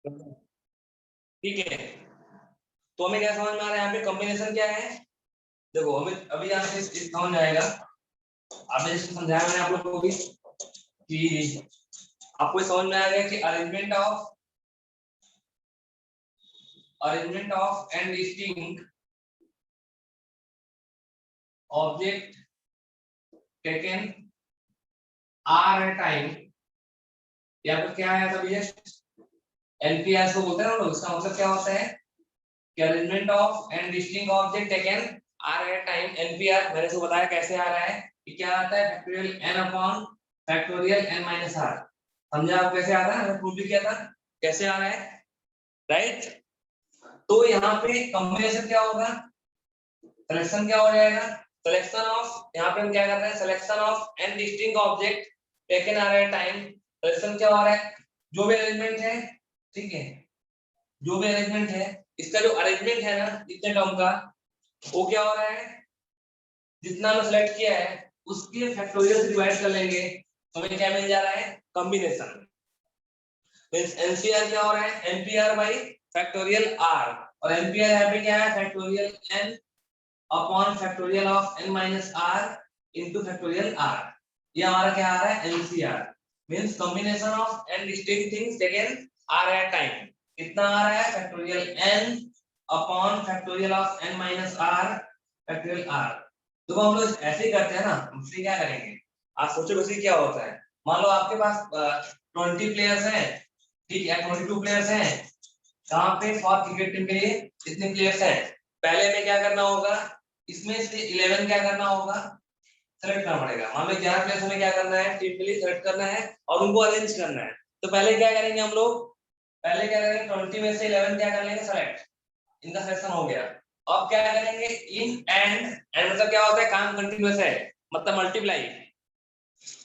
ठीक है, तो हमें क्या समझ में आ रहा है यहाँ पे कॉम्बिनेशन क्या है। देखो हमें अभी यहाँ से समझ में आएगा, आपने जैसे समझाया मैंने आप लोगों को भी कि आपको समझ में आ गया कि arrangement of and distinct object taken r at time, या फिर क्या है अभी एनपीआर को बोलते हैं ना लोग। इसका मतलब क्या होता है कि arrangement of and distinct object taken r at time. NPR मैंने इसको बताया कैसे आ रहा है कि क्या आता है factorial n upon factorial n minus r। समझा आप कैसे आता है, मैंने प्रूव भी किया था कैसे आ रहा है, राइट। तो यहाँ पे कॉम्बिनेशन क्या होगा, सिलेक्शन क्या हो जाएगा, सिलेक्शन ऑफ, यहाँ पे हम क्या कर रहे हैं selection of and distinct object taken r at time. Selection क्या हो रहा है, जो भी अरेंजमेंट है, ठीक है, जो भी अरेंजमेंट है, इसका जो अरेंजमेंट है ना इतने टर्म का, वो क्या हो रहा है, जितना हमने सेलेक्ट किया है उसके फैक्टोरियल से डिवाइड कर लेंगे, तो हमें क्या मिल जा रहा है कॉम्बिनेशन। मींस एनसीआर क्या हो रहा है, एनपीआर बाई फैक्टोरियल आर, और एनपीआर यहाँ पे क्या है factorial n upon factorial of n minus r into factorial r। ये हमारा क्या आ रहा है NCR, means combination of n distinct things taken r at time. कितना आ रहा है factorial n upon factorial of n minus r factorial r। तो हम लोग ऐसे ही करते हैं ना, हम फिर क्या करेंगे, आप सोचो वैसे क्या होता है। मान लो आपके पास 20 प्लेयर्स हैं, ठीक है, 22 प्लेयर्स हैं, कहां पे फॉर क्रिकेट टीम के लिए कितने प्लेयर्स हैं। पहले में क्या करना होगा, इसमें से 11 क्या करना होगा, सेलेक्ट करना पड़ेगा। मान लो 11 प्लेयर्स में क्या करना है, टीम के लिए सेलेक्ट करना है और उनको अरेंज करना है। तो पहले क्या करेंगे हम लोग, पहले क्या करेंगे 20 में से 11 क्या कर लेंगे सेलेक्ट, इनका सिलेक्शन हो गया। अब क्या करेंगे इन एंड मतलब क्या होता है काम कंटिन्यूअस है, मतलब मल्टीप्लाई।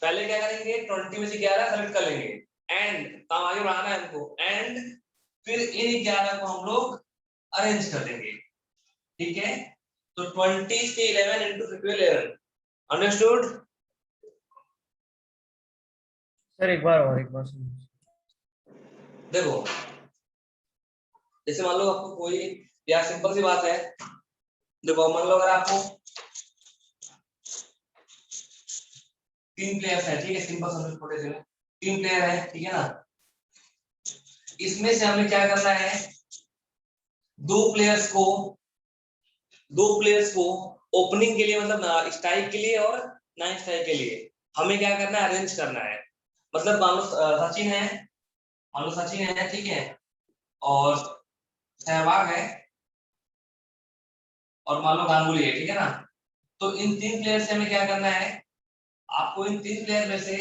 पहले क्या करेंगे 20 में से 11 सेलेक्ट कर लेंगे, एंड काम आगे बढ़ाना है हमको, एंड फिर इन 11 को हम लोग अरेंज कर देंगे, ठीक है। तो 20 से 11 into 11, अंडरस्टूड। सर एक बार सुनिए। देखो जैसे मान लो आपको कोई, या सिंपल सी बात है, देखो मान लो अगर आपको 3 प्लेयर्स है, ठीक है, सिंपल समझो, छोटे से 3 प्लेयर है, ठीक है ना। इसमें से हमें क्या करना है, दो प्लेयर्स को ओपनिंग के लिए, मतलब स्ट्राइक के लिए और नॉन स्ट्राइक के लिए हमें क्या करना है, अरेंज करना है। मतलब मान लो सचिन है, मान लो सचिन है, ठीक है, और सहवाग है, और मान लो गांगुली है, ठीक है ना। तो इन 3 प्लेयर से हमें क्या करना है, आपको इन 3 प्लेयर में से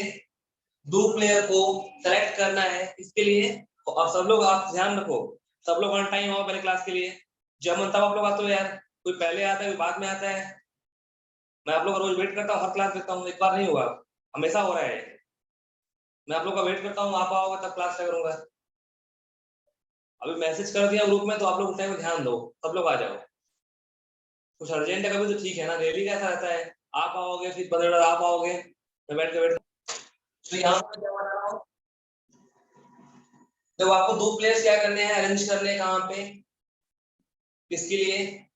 2 प्लेयर को सेलेक्ट करना है। इसके लिए और सब लोग आप ध्यान रखो, सब लोग ऑन टाइम आओ पहले क्लास के लिए। जब तब आप लोग आते हो यार, कोई पहले आता है कोई बाद में आता है। मैं आप लोग का रोज वेट करता हूँ, हर क्लास देखता हूँ, एक बार नहीं हुआ, हमेशा हो रहा है। मैं आप लोग का वेट करता हूँ, आप आओगे तब क्लास करूंगा। अभी मैसेज कर दिया ग्रुप में, तो आप लोग उस टाइम में ध्यान दो, सब लोग आ जाओ। कुछ अर्जेंट है कभी तो ठीक है ना, डेली कैसा रहता है, आप आओगे फिर 15 मिनट आप आओगे, मैं बैठ के तो यहाँ पर क्या बना रहा हूँ, जब आपको 2 प्लेयर्स क्या करने हैं, अरेंज करने हैं कहाँ पे, किसके लिए,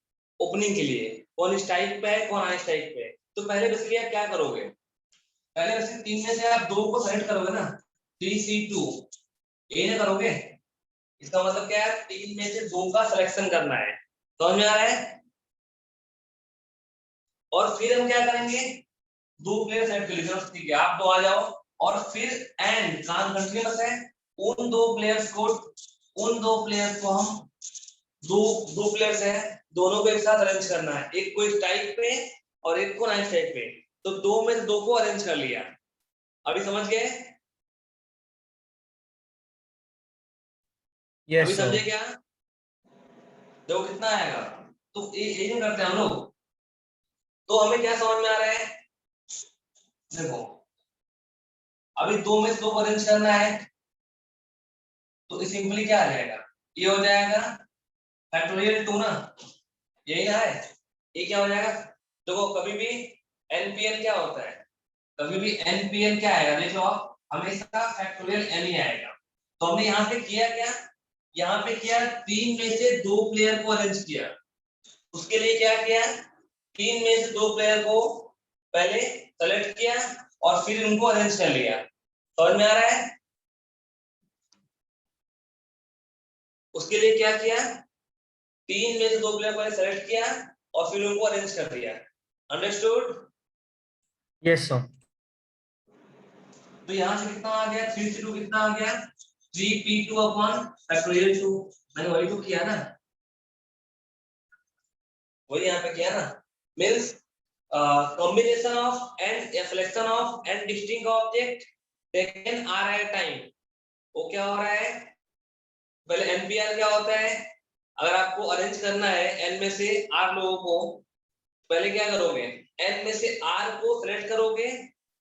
ओपनिंग के लिए। कौन स्ट्राइक पे है कौन अन स्ट्राइक पे है। तो पहले बेसिकली आप क्या करोगे, पहले बेसिकली 3 में से आप 2 को सेलेक्ट करोगे ना, 3C2 ये ना करोगे। इसका मतलब क्या है, 3 में से 2 का सिलेक्शन करना है, समझ में आ रहा है। और फिर हम क्या करेंगे, 2 प्लेयर सेलेक्ट कर लीजिए, ठीक है, आप 2 आ जाओ, और फिर एंड काम कंटिन्यूअस है, उन 2 प्लेयर्स को हम दो दो प्लेयर्स हैं, दोनों को एक साथ अरेंज करना है, एक को स्ट्राइक पे और एक को नॉन स्ट्राइक पे। तो 2 में से 2 को अरेंज कर लिया, अभी समझ गए, अभी यस समझे सर। क्या, देखो कितना आएगा। तो ये करते हैं हम लोग। तो हमें क्या समझ में आ रहा है, देखो अभी 2 में से 2 को अरेंज करना है, तो सिंपली क्या आ जाएगा, ये हो जाएगा फैक्टोरियल 2 ना, यही ना है, ये क्या हो जाएगा। देखो कभी भी एनपीएल क्या होता है, कभी भी एनपीएल क्या आएगा, देखो आप हमेशा फैक्टोरियल एन ही आएगा। तो हमने यहाँ पे किया क्या, यहाँ पे किया 3 में से 2 प्लेयर को अरेंज किया। उसके लिए क्या किया, 3 में से 2 प्लेयर को पहले सेलेक्ट किया और फिर उनको अरेंज कर लिया। समझ में आ रहा है? उसके लिए क्या किया, 3 में से 2 प्लेयर को सेलेक्ट किया और फिर उनको अरेंज कर दिया। अंडरस्टूड? Yes sir. तो यहाँ से कितना आ गया, 3 से 2 कितना आ गया, 3p2 अपॉन फैक्टोरियल 2। मैंने वही तो किया ना, वही यहाँ पे किया ना। Means combination of and a selection of and distinct object taken r at a time। वो क्या हो रहा है, पहले NPR क्या होता है, अगर आपको अरेंज करना है n में से r लोगों को, पहले क्या करोगे, n में से r को सेलेक्ट करोगे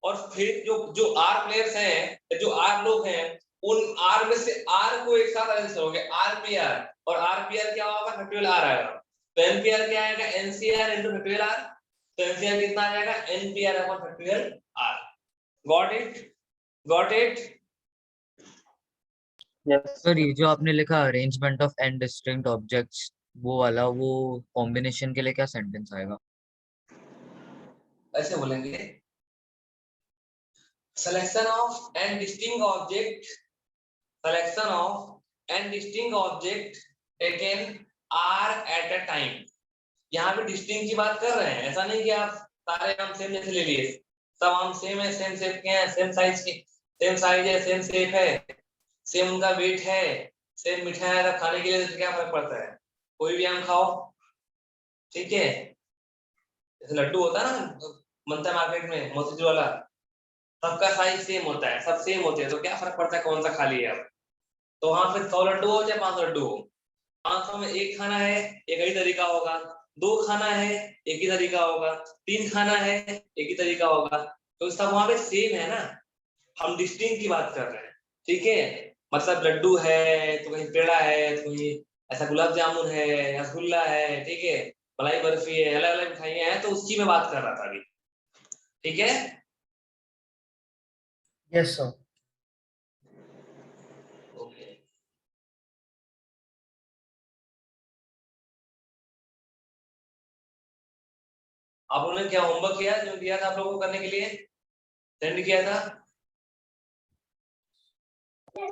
और फिर जो जो r प्लेयर्स हैं, जो r लोग हैं, उन r में से r को एक साथ अरेंज करोगे, rpr, और rpr क्या होगा, फैक्टोरियल r आएगा। तो NPR क्या आएगा, NCR into फैक्टोरियल r। तो NCR कितना आ जाएगा, NPR upon factorial r। Got it? Got it? Yes sir ये जो आपने लिखा arrangement of and distinct objects, वो वाला, वो कॉम्बिनेशन के लिए क्या सेंटेंस आएगा? ऐसे बोलेंगे, selection of and distinct object, selection of and distinct object taken are at a time। यहाँ पे डिस्टिंक्ट की बात कर रहे हैं, ऐसा नहीं कि आप सारे आम सेम जैसे ले लिए, सब आम सेम है, सेम शेप के हैं, सेम साइज के, सेम साइज है, सेम शेप है, सेम उनका वेट है, सेम मिठाई है, खाने के लिए तो क्या फर्क पड़ता है, कोई भी आम खाओ, ठीक है। जैसे लड्डू होता है ना, बनता है मार्केट में मोतीचूर वाला, सबका साइज सेम होता है, सब सेम होते हैं, तो क्या फर्क पड़ता है कौन सा खा लिया आप। तो वहां पे 100 लड्डू हो चाहे 500 लड्डू हो, 500 में एक खाना है एक ही तरीका होगा, 2 खाना है एक ही तरीका होगा, 3 खाना है एक ही तरीका होगा, तो सब वहां पे सेम है ना। हम डिस्टिंक्ट की बात कर रहे हैं, ठीक है। मतलब लड्डू है तो कहीं पेड़ा है तो कहीं ऐसा गुलाब जामुन है, रसगुल्ला है, ठीक है, मलाई बर्फी है, अलग अलग मिठाइयां हैं, तो उसकी मैं बात कर रहा था अभी, ठीक है। Yes sir. ओके, आप लोगों ने क्या होमवर्क किया जो दिया था आप लोगों को करने के लिए, सेंड किया था?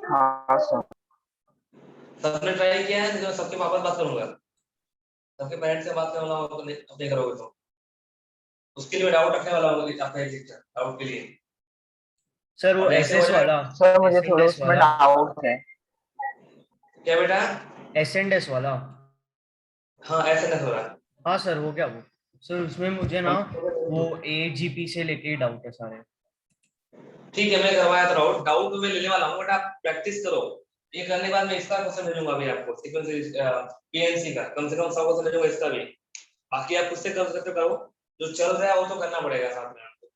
हाँ सर। सबने ट्राई किया है? तो सबके वापस बात करूंगा, सबके पेरेंट्स से बात करने वाला हूं, अपने करोगे तो उसके लिए डाउट रखने वाला हूँ आपका एक डाउट के लिए। सर वो अब ऐसे हो एसएस जाए, वाला, सर मुझे थोड़ा एसएनएस उसमें वाला, डाउट है। क्या बेटा? एसएनएस वाला। हाँ ऐसे नहीं हो रहा। हाँ सर, वो क्या वो सर, उसमें मुझे ना वो एजीपी से लेके डाउट है सारे। ठीक है, मैं करवाया था डाउट, डाउट मैं लेने वाला हूँ, बट आप प्रैक्टिस करो। ये करने के बाद मैं इसका क्वेश्चन भेजूंगा अभी आपको, सीक्वेंस पीएनसी का कम से कम 100 क्वेश्चन भेजूंगा इसका भी। बाकी आप खुद से कर सकते हो, करो जो चल रहा है वो तो करना पड़ेगा साथ में आपको,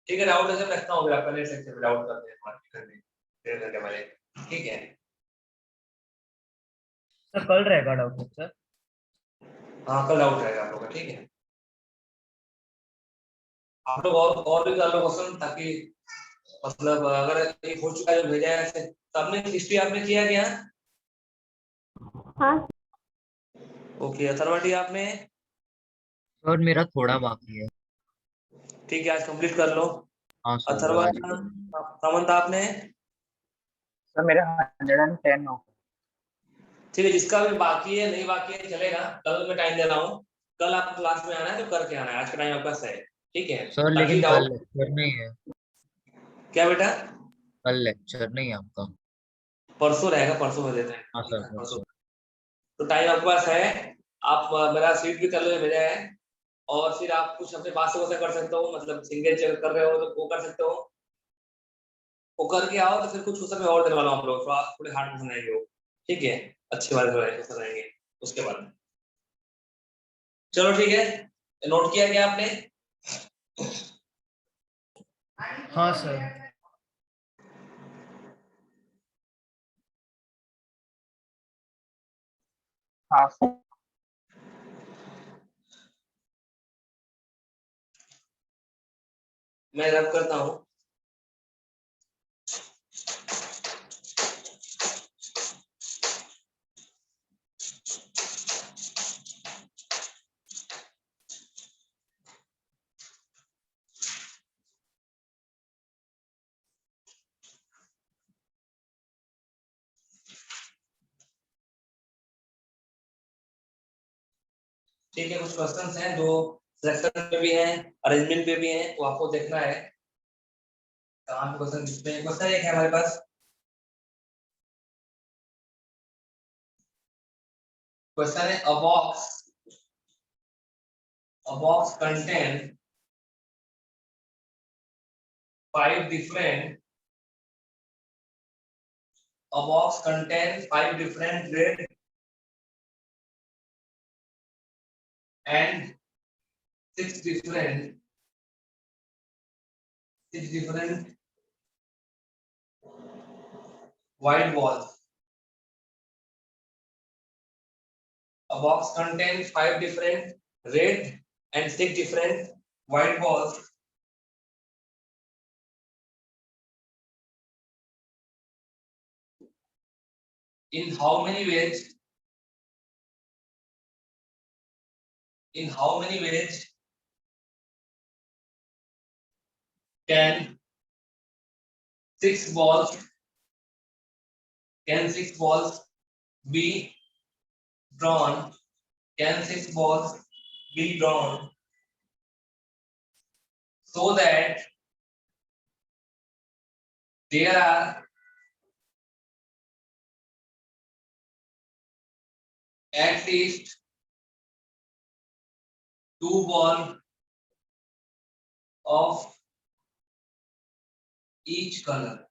ठीक है। डाउट जैसे रखता हूँ, फिर आप पहले सेक्शन में डाउट करते हैं, डेढ़ घंटे पहले, ठीक है। सर कल रहेगा डाउट सर? हाँ कल डाउट रहेगा आप लोग का, ठीक है। आप लोग और भी कर लो क्वेश्चन, ताकि मतलब अगर एक हो चुका है जो भेजा है ऐसे, सबने हिस्ट्री आपने किया क्या? हाँ ओके, अथर्वटी आपने? सर मेरा थोड़ा बाकी है। ठीक है, आज कंप्लीट कर लो। हाँ सर, वो अथर्वा, आज करूँगा। सामंत आपने? सर मेरे 110 हो। ठीक है, जिसका भी बाकी है नहीं बाकी है चलेगा, कल मैं टाइम दे रहा हूँ, कल आप क्लास में आना है तो करके आना है, आज का टाइम आपके पास है, ठीक है। सर ताकि लेकिन कल डाउट, लेक्चर नहीं है। क्या बेटा? कल लेक्चर नहीं है आपका? परसों रहेगा, परसों में देते हैं, हाँ ठीक सर, है परसों। परसों। तो टाइम आपके पास है, आप मेरा सीट भी कर लो भेजा है, और फिर आप कुछ अपने पास से वैसा कर सकते हो, मतलब सिंगल चेक कर रहे हो तो वो कर सकते हो, वो करके आओ तो फिर कुछ उस समय और देने वाला हूँ आप लोग, तो आप थोड़े हार्ड क्वेश्चन आएंगे वो, ठीक है, अच्छी बात क्वेश्चन आएंगे उसके बाद। चलो ठीक है, नोट किया गया आपने? हाँ सर। हाँ सर। मैं रब करता हूँ। ठीक है, कुछ क्वेश्चंस हैं जो सिलेक्शन पे भी हैं, अरेंजमेंट पे भी हैं, वो आपको देखना है कहाँ पे क्वेश्चन दिखते हैं। क्वेश्चन एक है हमारे पास, क्वेश्चन है a box contain 5 different a box contain 5 different red and 6 different white balls. A box contains 5 different red and 6 different white balls. In how many ways? In how many ways can 6 balls be drawn? Can 6 balls be drawn so that there are at least 2 balls of each color?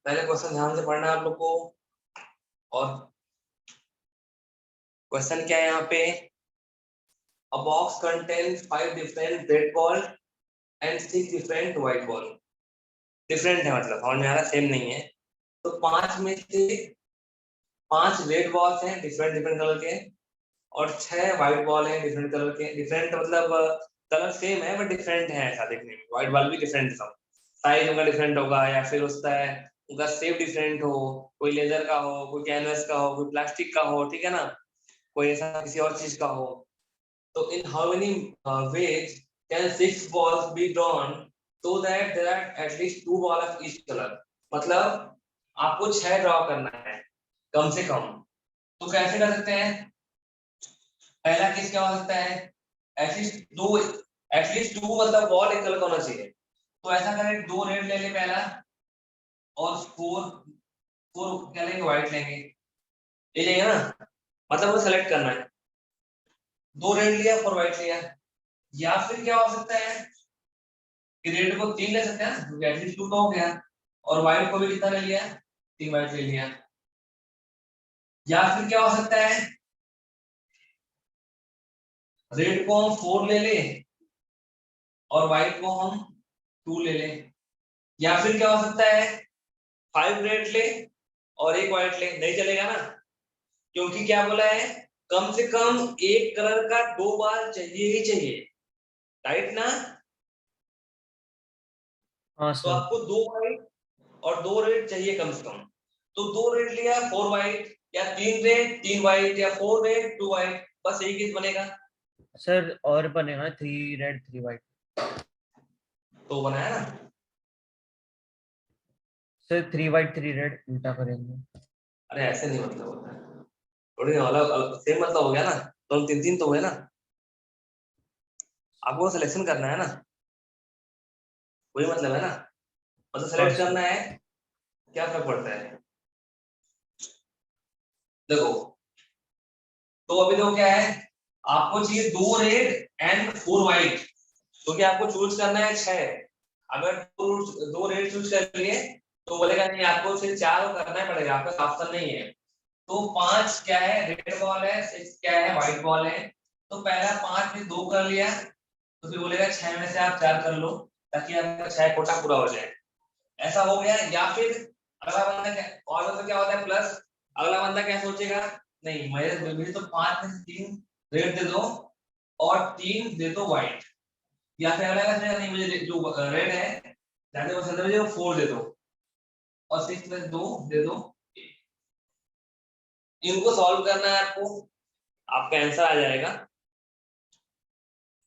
पहले question ध्यान से पढ़ना आप लोग को। और question क्या है यहाँ पे, a box contains 5 different red ball and 6 different white ball. Different है, मतलब समझ में आ रहा, सेम नहीं है। तो 5 में से 5 रेड बॉल्स हैं डिफरेंट डिफरेंट कलर के, और 6 व्हाइट बॉल हैं डिफरेंट कलर के। डिफरेंट मतलब कलर सेम है बट डिफरेंट है ऐसा देखने में। व्हाइट बॉल भी डिफरेंट है, साइज उनका डिफरेंट होगा, या फिर उसका उनका शेप डिफरेंट हो, कोई लेदर का हो, कोई कैनवस का हो, कोई प्लास्टिक का हो, ठीक है ना, कोई ऐसा किसी और चीज का हो। तो in how many ways can 6 balls be drawn so that there are at least 2 balls of each color? मतलब आपको 6 ड्रॉ करना है कम से कम। तो कैसे कर सकते हैं? पहला केस क्या हो सकता है, एटलीस्ट 2 मतलब बॉल एक कलर का होना चाहिए। तो ऐसा करें, 2 रेड ले ले पहला, और 4 क्या लेंगे, व्हाइट लेंगे, ले लेंगे ना। मतलब वो सेलेक्ट करना है, 2 रेड लिया 4 व्हाइट लिया। या फिर क्या हो सकता है कि रेड को 3 ले सकते हैं, क्योंकि एटलीस्ट 2 तो हो गया, और व्हाइट को भी कितना ले लिया, 3 व्हाइट ले लिया। या फिर क्या हो सकता है, रेड को हम 4 ले ले और व्हाइट को हम 2 ले ले। या फिर क्या हो सकता है, 5 रेड ले और 1 व्हाइट ले। नहीं चलेगा ना, क्योंकि क्या बोला है, कम से कम एक कलर का 2 बार चाहिए ही चाहिए, राइट ना। हाँ तो सर। आपको 2 व्हाइट और 2 रेड चाहिए कम से कम। तो 2 रेड लिया 4 व्हाइट, या 3 रेड 3 व्हाइट, या 4 रेड 2 व्हाइट, बस यही केस बनेगा। सर और बनेगा 3 रेड 3 व्हाइट। तो बनाया ना सर 3 व्हाइट 3 रेड उल्टा करेंगे। अरे ऐसे नहीं मतलब होता है, थोड़ी अलग अलग सेम मतलब हो गया ना, तो 3 3 तो हुए ना। आपको सिलेक्शन करना है ना, वही मतलब है ना, मतलब सेलेक्ट करना है, क्या फर्क पड़ता है। देखो, तो अभी देखो क्या है, आपको चाहिए 2 रेड एंड 4 व्हाइट, क्योंकि आपको चूज करना है 6। अगर 2 रेड चूज कर लिए तो बोलेगा नहीं, आपको सिर्फ 4 करना ही पड़ेगा, आपका ऑप्शन नहीं है। तो 5 क्या है, रेड बॉल है, 6 क्या है, व्हाइट बॉल है। तो पहला 5 में 2 कर लिया, तो फिर बोलेगा 6 में से आप 4 कर लो, ताकि आपका 6 कोटा पूरा हो जाए। ऐसा हो गया। या फिर अगला बंदा क्या, और तो क्या होता है प्लस, अगला बंदा क्या सोचेगा, नहीं मुझे तो 5 में से 3 रेड दे दो और 3 दे दो व्हाइट। या फिर अगला सोचेगा नहीं, मुझे जो रेड है ज्यादा पसंद है, मुझे 4 दे दो और 6 में 2 दे दो। इनको सॉल्व करना है आपको, आपका आंसर आ जाएगा।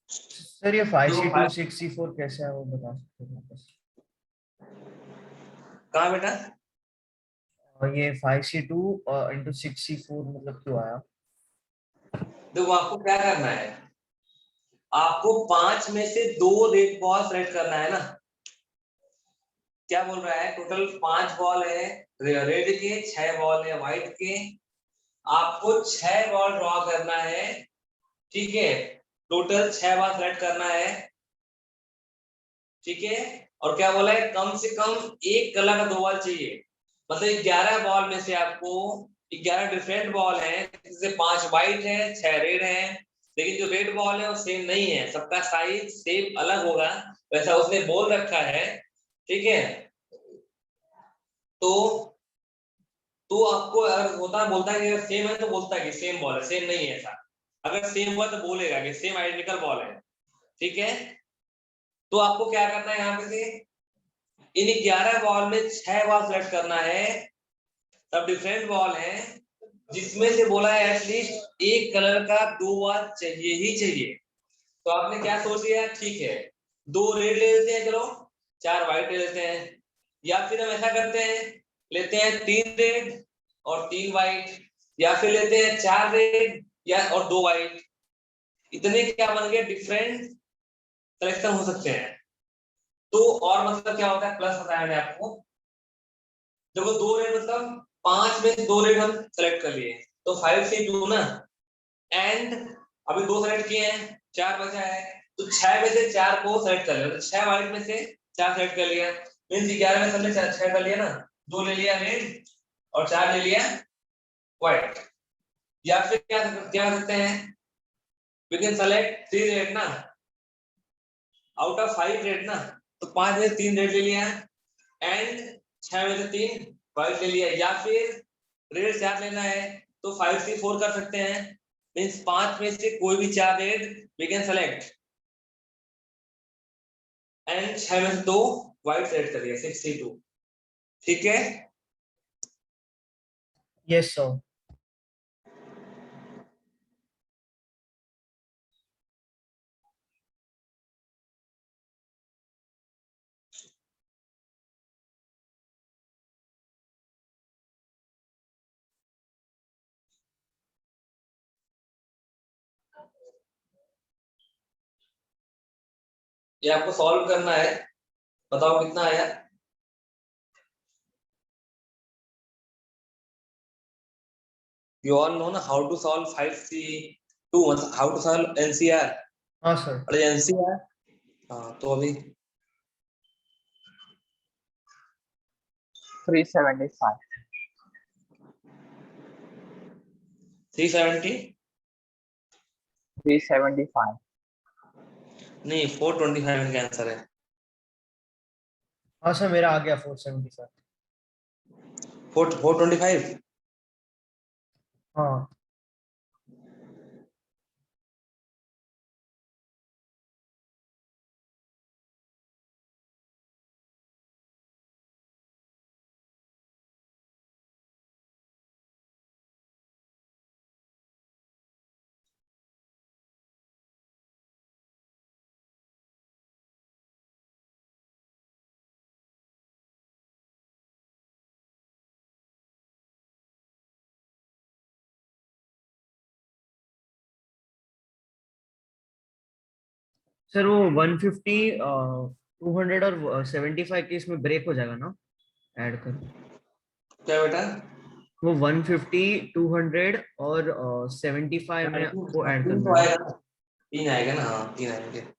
सर ये जो 5C2 6C4 कैसे है वो बता सकते हैं वापस? कहाँ बेटा? और ये 5C2 इंटू 6C4 मतलब क्यों आया? देखो आपको क्या करना है, आपको 5 में से 2 रेड बॉल सेलेक्ट करना है ना। क्या बोल रहा है, टोटल 5 बॉल है रेड के, 6 बॉल है व्हाइट के, आपको 6 बॉल ड्रॉ करना है, ठीक है। टोटल 6 बार सेलेक्ट करना है, ठीक है। और क्या बोला है, कम से कम एक कलर का 2 बॉल चाहिए। मतलब 11 बॉल में से आपको 11 डिफरेंट बॉल है, जिससे 5 व्हाइट है 6 रेड है, लेकिन जो रेड बॉल है वो सेम नहीं है, सबका साइज सेम अलग होगा, वैसा उसने बोल रखा है, ठीक है। तो आपको अगर होता बोलता है कि सेम है तो बोलता है कि सेम बॉल है, सेम नहीं है ऐसा। अगर सेम हुआ तो बोलेगा कि सेम आइडेंटिकल बॉल है, ठीक है। तो आपको क्या करना है, यहाँ पे से इन 11 बॉल में 6 बॉल सेलेक्ट करना है, सब डिफरेंट बॉल है, जिसमें से बोला है एटलीस्ट एक कलर का 2 बॉल चाहिए ही चाहिए। तो आपने क्या सोच लिया, ठीक है 2 रेड ले लेते हैं, चलो 4 व्हाइट ले लेते हैं, या फिर हम ऐसा करते हैं, लेते हैं 3 रेड और 3 व्हाइट, या फिर लेते हैं 4 रेड या और 2 व्हाइट। इतने क्या बन गए, डिफरेंट सिलेक्शन हो सकते हैं। तो और मतलब क्या होता है, प्लस बताया मैंने आपको। देखो 2 रेड मतलब 5 में से 2 रेड हम सेलेक्ट कर लिए, तो 5 से 2 ना, एंड अभी 2 सेलेक्ट किए हैं, 4 बचा है, तो 6 में से 4 को सेलेक्ट कर लिया, तो 6 व्हाइट में से 4 सेलेक्ट कर लिया, मींस 11 में से हमने 6 कर लिया ना, 2 ले लिया रेड और 4 ले लिया व्हाइट। या फिर क्या क्या कर सकते हैं, वी कैन सेलेक्ट 3 रेड ना, आउट ऑफ 5 रेड ना, तो 5 में से 3 रेड ले लिया एंड 6 में से 3 व्हाइट ले लिया, या फिर रेड 4 लेना है तो 5 से 4 कर सकते हैं, मींस 5 में से कोई भी 4 red we can select and 6 में से 2 व्हाइट सेलेक्ट करिए, 6 से 2, ठीक है। Yes sir. ये आपको सॉल्व करना है, बताओ कितना आया। You all know ना how to solve 5C2, how to solve NCR। हाँ सर। अरे NCR, हाँ तो अभी 375। 370 375। नहीं 425 इनका आंसर है। हाँ सर मेरा आ गया 475। 425। हाँ सर वो 150 200 और 75 के इसमें ब्रेक हो जाएगा ना ऐड कर? क्या बेटा? वो 150 200 और 75 में वो ऐड तीन करना तो है ना? आएगा ना, 3 आएगा ना, हाँ 3 आएंगे।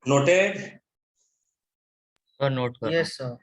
नोटेड। सर नोट कर रहा हूँ। Yes sir.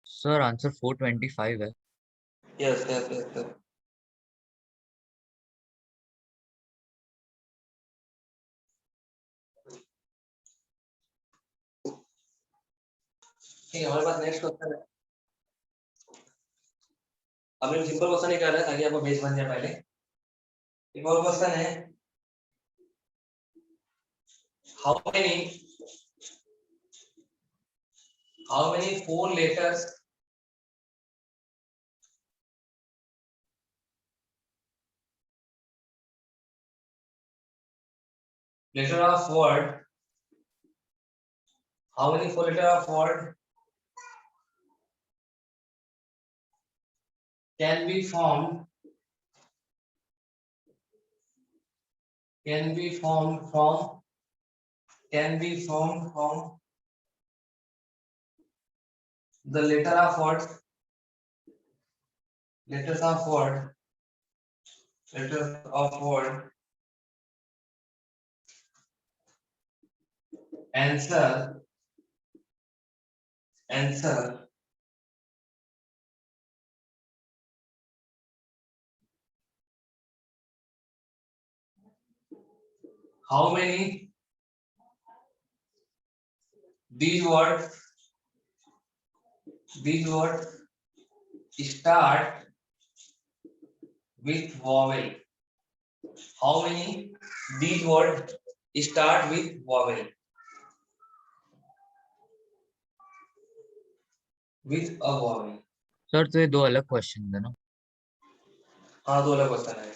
सर आंसर 425 है। Yes yes yes yes. ठीक है, हमारे पास नेक्स्ट क्वेश्चन है। अब हम सिंपल क्वेश्चन ही कर रहे हैं ताकि आपको बेस बन जाए पहले। एक और क्वेश्चन है, how many 4 letters letter of word, how many 4 letter of word can be formed from the letters of word answer how many these words start with vowel, how many these words start with vowel, with a vowel। Sir तो ये दो अलग question है ना। हाँ, दो अलग question है।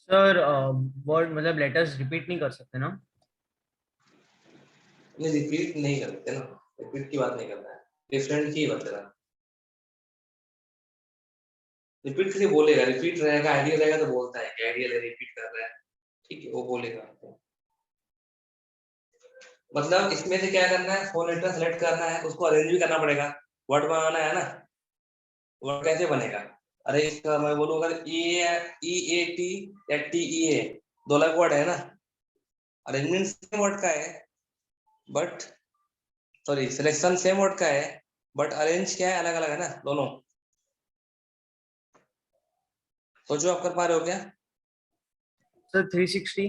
सर वर्ड मतलब लेटर्स रिपीट नहीं कर सकते ना? नहीं, रिपीट नहीं करते ना, रिपीट की बात नहीं करना है, डिफरेंट की बात है। रिपीट किसी बोलेगा, रिपीट रहेगा, आइडिया रहेगा तो बोलता है कि आइडिया रिपीट कर रहा है, ठीक है, वो बोलेगा। मतलब इसमें से क्या करना है, 4 लेटर सेलेक्ट करना है, उसको अरेंज भी करना पड़ेगा। वर्ड बनाना है ना, वर्ड कैसे बनेगा? अरे इसका मैं बोलूँ, अगर ई ए टी या टी ई ए, दो अलग वर्ड है ना। अरेंजमेंट सेम वर्ड का है, but sorry selection same word का है, बट अरेंज क्या है, अलग अलग है ना दोनों। सोचो आप कर पा रहे हो क्या? सर 360।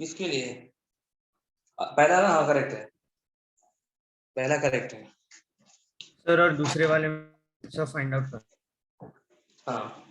किसके लिए? पहला ना, हाँ करेक्ट है, पहला करेक्ट है। सर और दूसरे वाले में सर फाइंड आउट कर। हाँ,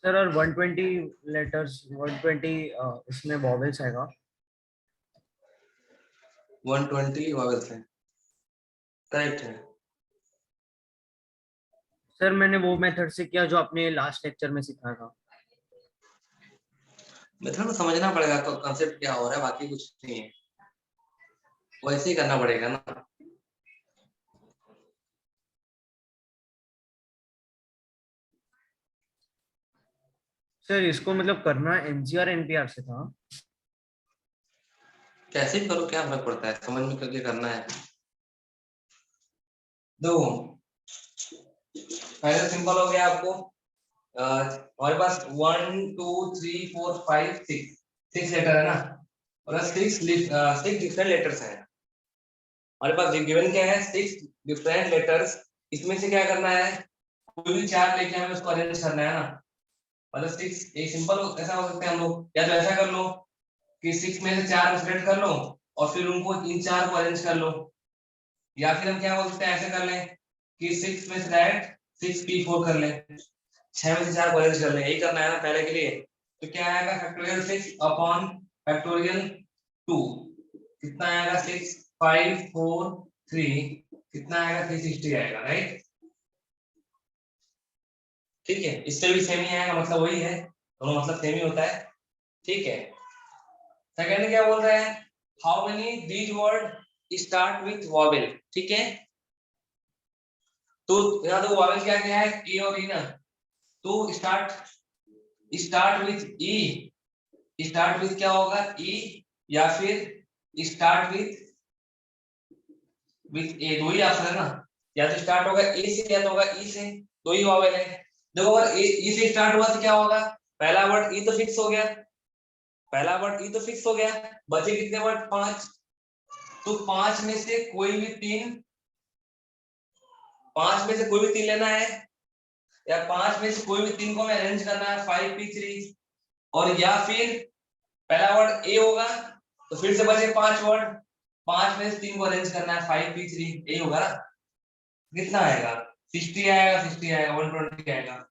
सर और 120 लेटर्स 120 इसमें वॉवेल्स आएगा। 120 वॉवेल्स है, करेक्ट है। सर मैंने वो मेथड से किया जो आपने लास्ट लेक्चर में सिखाया था। मेथड को समझना पड़ेगा, कॉन्सेप्ट क्या हो रहा है, बाकी कुछ नहीं है, वैसे ही करना पड़ेगा ना। सर इसको मतलब करना एनसीआर एनपीआर से था। कैसे भी करो, क्या फर्क पड़ता है, समझ में करके करना है। दो पहले सिंपल हो गया आपको, हमारे पास 1 2 3 4 5 6 लेटर है ना, और 6 डिफरेंट लेटर्स हैं हमारे पास। गिवन क्या है, 6 डिफरेंट लेटर्स। इसमें से क्या करना है, कोई भी 4 लेके हमें उसको अरेंज करना है ना। मतलब 6 एक सिंपल ऐसा हो सकता है हम लोग, या तो ऐसा कर लो कि 6 में से 4 सेलेक्ट कर लो और फिर उनको इन 4 को अरेंज कर लो, या फिर हम क्या बोल सकते हैं, ऐसे कर लें कि 6 में से डायरेक्ट 6p4 कर लें, 6 में से 4 को अरेंज कर लें। यही करना है ना पहले के लिए। तो क्या आएगा, फैक्टोरियल 6 अपॉन फैक्टोरियल 2, कितना आएगा, 6 5 4 3, कितना आएगा, 360 आएगा, राइट। ठीक है, इससे भी सेम ही आएगा, मतलब वही है, दोनों मतलब सेम ही होता है। ठीक है, सेकंड क्या बोल रहे हैं, how many these word start with vowel. ठीक है, तो यहाँ तो वॉवेल क्या क्या है, ए और ई ना। तो स्टार्ट विथ क्या होगा, ई, या फिर स्टार्ट विथ ए, दो ही ऑप्शन है ना। या तो स्टार्ट होगा ए से या तो होगा ई से, दो ही वॉवेल है। देखो अगर ई से स्टार्ट हुआ तो क्या होगा, पहला वर्ड ई तो फिक्स हो गया, पहला वर्ड ई तो फिक्स हो गया, बचे कितने वर्ड, 5। तो 5 में से कोई भी 3, 5 में से कोई भी 3 लेना है, या 5 में से कोई भी 3 को हमें अरेंज करना है 5p3, और या फिर पहला वर्ड ए होगा तो फिर से बचे 5 वर्ड, 5 में से 3 को अरेंज करना है 5p3, ए होगा ना। कितना आएगा, 60 आएगा, 60 आएगा, 120 आएगा।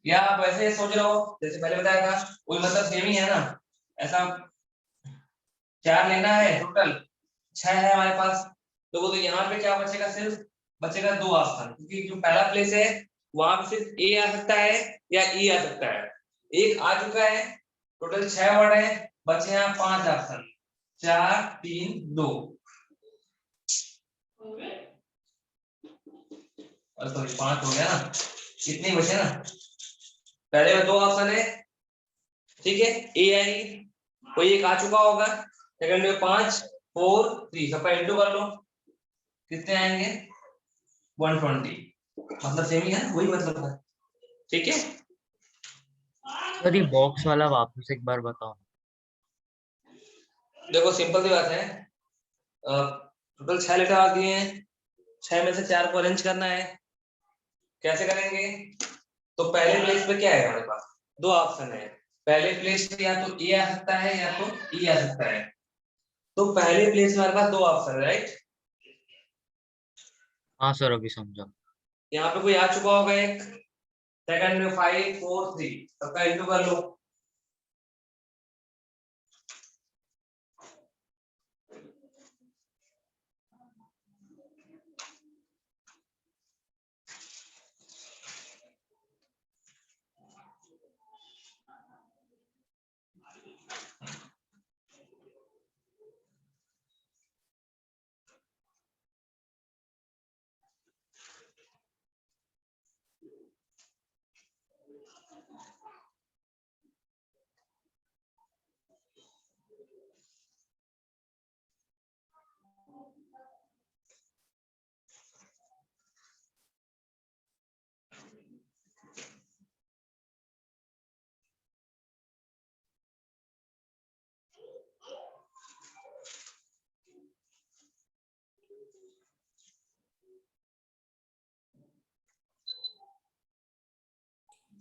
या आप वैसे सोच रहे हो जैसे पहले बताया था, कोई मतलब सेम ही है ना। ऐसा 4 लेना है, टोटल 6 है हमारे पास। तो यहाँ पे क्या बचेगा, सिर्फ बचेगा 2 ऑप्शन, क्योंकि जो पहला प्लेस है वहां पे सिर्फ ए आ सकता है या ई आ सकता है। एक आ चुका है, टोटल 6 वर्ड है, बचे यहाँ 5 ऑप्शन, 4 3 2, और सॉरी 5 हो गया ना, कितने बचे ना, पहले में 2 ऑप्शन है, ठीक है, ए आई, कोई एक आ चुका होगा, सेकंड में 5 4 3, सबका इंटू कर लो, कितने आएंगे, 120, मतलब सेम ही है, वही मतलब है। ठीक है, सर ये बॉक्स वाला वापस एक बार बताओ। देखो सिंपल सी बात है, टोटल 6 लेटर आ दिए हैं, 6 में से 4 को अरेंज करना है, कैसे करेंगे। तो पहले प्लेस पे क्या है हमारे पास, 2 ऑप्शन है, पहले प्लेस पे या तो ए आ सकता है या तो ई आ सकता है। तो पहले प्लेस में हमारे पास 2 ऑप्शन है, राइट। हाँ सर अभी समझा। यहाँ पे कोई आ चुका होगा एक, सेकंड में 5 4 3, सबका इंटू कर लो,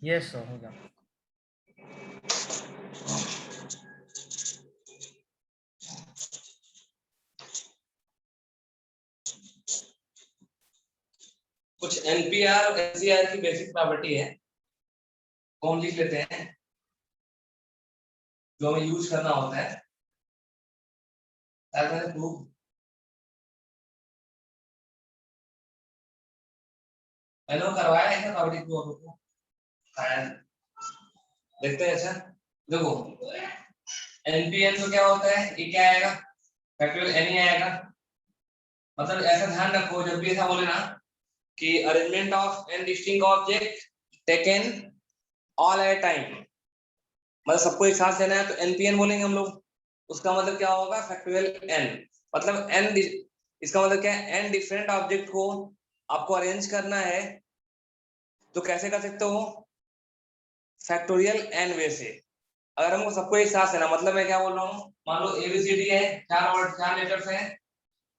यस सर, हो गया। कुछ एनपीआर और एनसीआर की बेसिक प्रॉपर्टी है, कौन लिख लेते हैं, जो हमें यूज करना होता है। हेलो करवाया है क्या प्रॉपर्टी को, शायद देखते हैं। अच्छा देखो, एनपीएन तो क्या होता है, ये क्या आएगा, फैक्टोरियल एन ही आएगा। मतलब ऐसा ध्यान रखो जब भी ऐसा बोले ना कि arrangement of n distinct object taken all at time, मतलब सबको एक साथ लेना है तो एनपीएन बोलेंगे हम लोग। उसका मतलब क्या होगा, फैक्टोरियल एन, मतलब एन, इसका मतलब क्या है, एन डिफरेंट ऑब्जेक्ट को आपको अरेंज करना है। तो कैसे कर सकते हो, फैक्टोरियल एन वे से। अगर हमको सबको एक साथ लेना, मतलब मैं क्या बोल रहा हूँ, मान लो एबीसीडी है, चार लेटर्स हैं,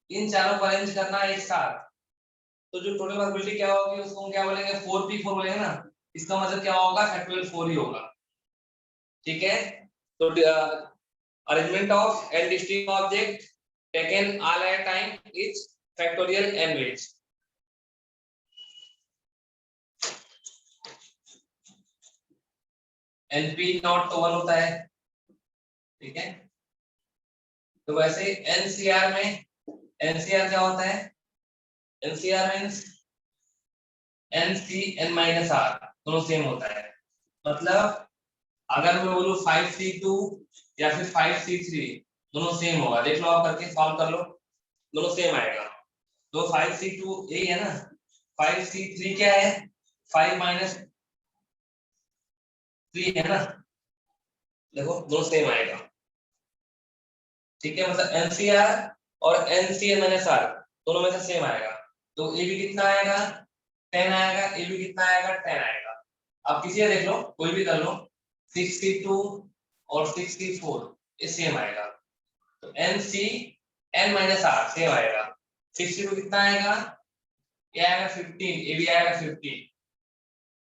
इन चारों को अरेंज करना है एक साथ, तो जो टोटल प्रोबेबिलिटी क्या होगी उसको हम क्या बोलेंगे, 4p4 बोलेंगे ना। इसका मतलब क्या होगा, फैक्टोरियल 4 ही होगा। ठीक है, तो arrangement of n distinct object taken all at time is factorial n ways. NP nought तो 1 होता है, ठीक है। तो वैसे एनसीआर में, एनसीआर क्या होता है, NCR means NC n minus r दोनों सेम होता है। मतलब अगर मैं बोलूं 5c2 या फिर 5c3 दोनों सेम होगा, देख लो आप करके सॉल्व कर लो, दोनों सेम आएगा। तो 5c2 यही है ना, 5c3 क्या है, 5 माइनस 3 है ना, देखो दोनों सेम आएगा। ठीक है, मतलब एनसीआर और एनसीएन माइनस आर दोनों में से सेम आएगा। तो ए भी कितना आएगा, 10 आएगा, ए भी कितना आएगा, 10 आएगा। आप किसी का देख लो, कोई भी कर लो, 62 और 64 ये सेम आएगा। तो n C n minus r same आएगा। 62 कितना आएगा, ये आएगा 15, ये भी आएगा 15।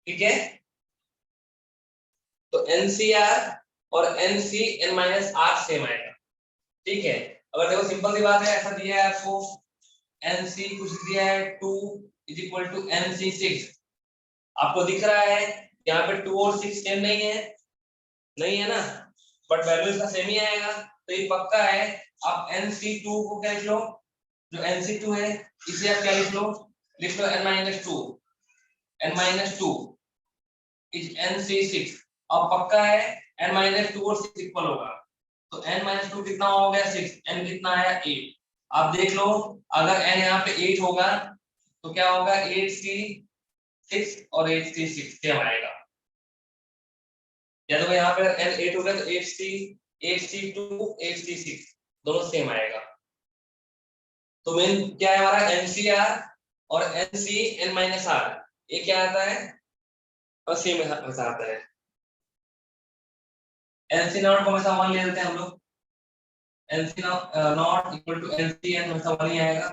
ठीक है, तो एनसीआर और NC n minus r same आएगा। ठीक है, अगर देखो सिंपल सी बात है, ऐसा दिया है आपको, एनसी कुछ दिया है 2 इज इक्वल टू एनसी 6, आपको दिख रहा है यहाँ पे 2 और 6 सेम नहीं है, नहीं है ना, बट वैल्यू इसका सेम ही आएगा, तो ये पक्का है। आप NC2 को क्या लिख लो, जो NC2 है इसे आप क्या लिख लो n-2, n-2 इज NC6। अब पक्का है n-2 और 6 इक्वल होगा, तो n-2 कितना हो गया 6, n कितना आया 8। आप देख लो, अगर n यहाँ पे 8 होगा तो क्या होगा, 8C6 और 8C6 सेम आएगा, या तो यहाँ पे n 8 हो गया तो 8C2 8C6 दोनों सेम आएगा। तो मेन क्या है हमारा, NCR और NCN माइनस आर, ये क्या आता है, और सेम आता है। NC नॉट को हमेशा 1 ले लेते हैं हम लोग, NC not equal to NCN हमेशा 1 ही आएगा।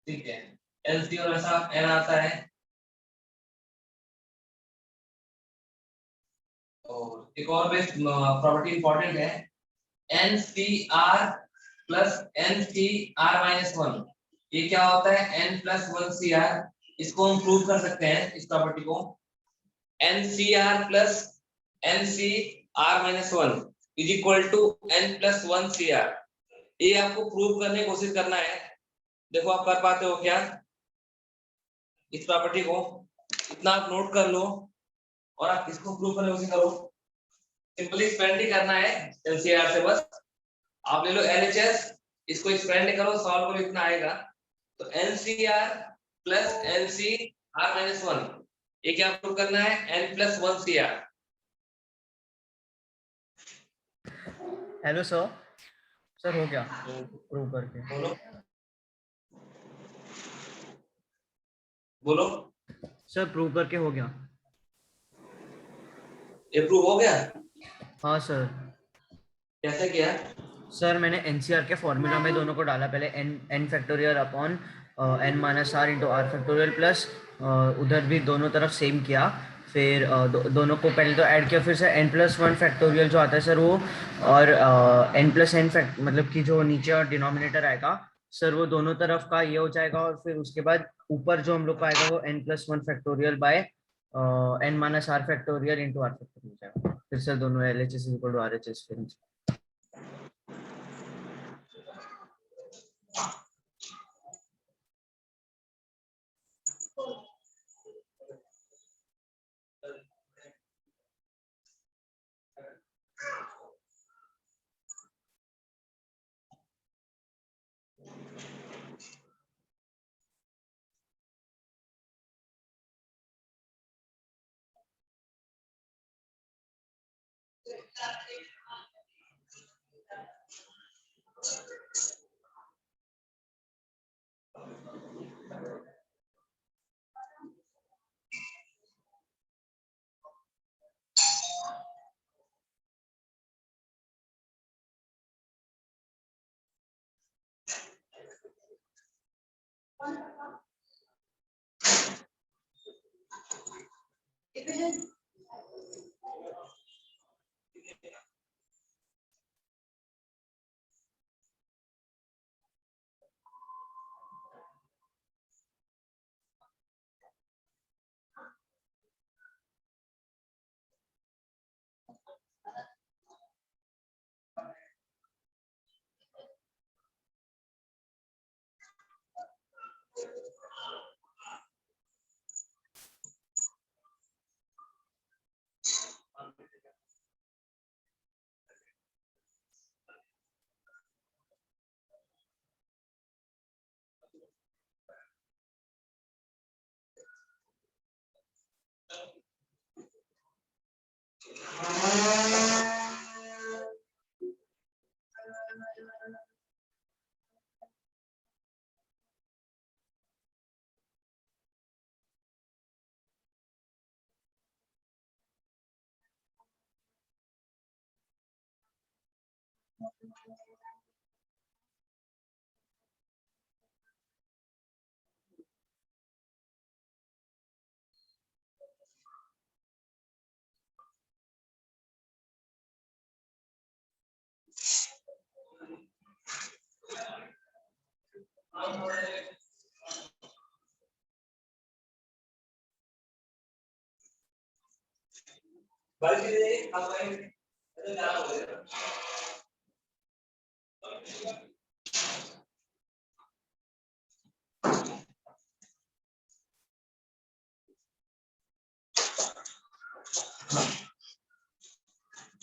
ठीक है, NC और हमेशा N आता है। और एक और बेस्ट प्रॉपर्टी इंपॉर्टेंट है, NCR प्लस NCR माइनस 1, ये क्या होता है, N+1CR। इसको हम प्रूव कर सकते हैं इस प्रॉपर्टी को, NCR plus NCR minus 1 is equal to N+1CR। ये आपको प्रूव करने की कोशिश करना है, देखो आप कर पाते हो क्या इस प्रॉपर्टी को, इतना आप नोट कर लो और आप इसको प्रूव करने की कोशिश करो। सिंपली एक्सपेंड ही करना है NCR से, बस आप ले लो LHS, इसको एक्सपेंड करो, सॉल्व करो, इतना आएगा। तो NCR प्लस NCR माइनस 1, ये क्या प्रूव करना है, N+1CR। हेलो सर, सर हो गया प्रूव करके। बोलो बोलो, सर प्रूव करके हो गया। ये प्रूव हो गया, हाँ सर। कैसे किया, सर मैंने एनसीआर के फॉर्मूला में दोनों को डाला, पहले n factorial upon n minus r into r factorial plus उधर भी दोनों तरफ सेम किया, फिर दोनों को पहले तो ऐड किया, फिर से n+1 फैक्टोरियल जो आता है सर वो, और n+n फैक्ट मतलब कि जो नीचे और डिनोमिनेटर आएगा सर वो दोनों तरफ का ये हो जाएगा, और फिर उसके बाद ऊपर जो हम लोग का आएगा वो n+1 factorial by n minus r factorial into r factorial जाएगा, फिर सर दोनों LHS इक्वल टू RHS फिर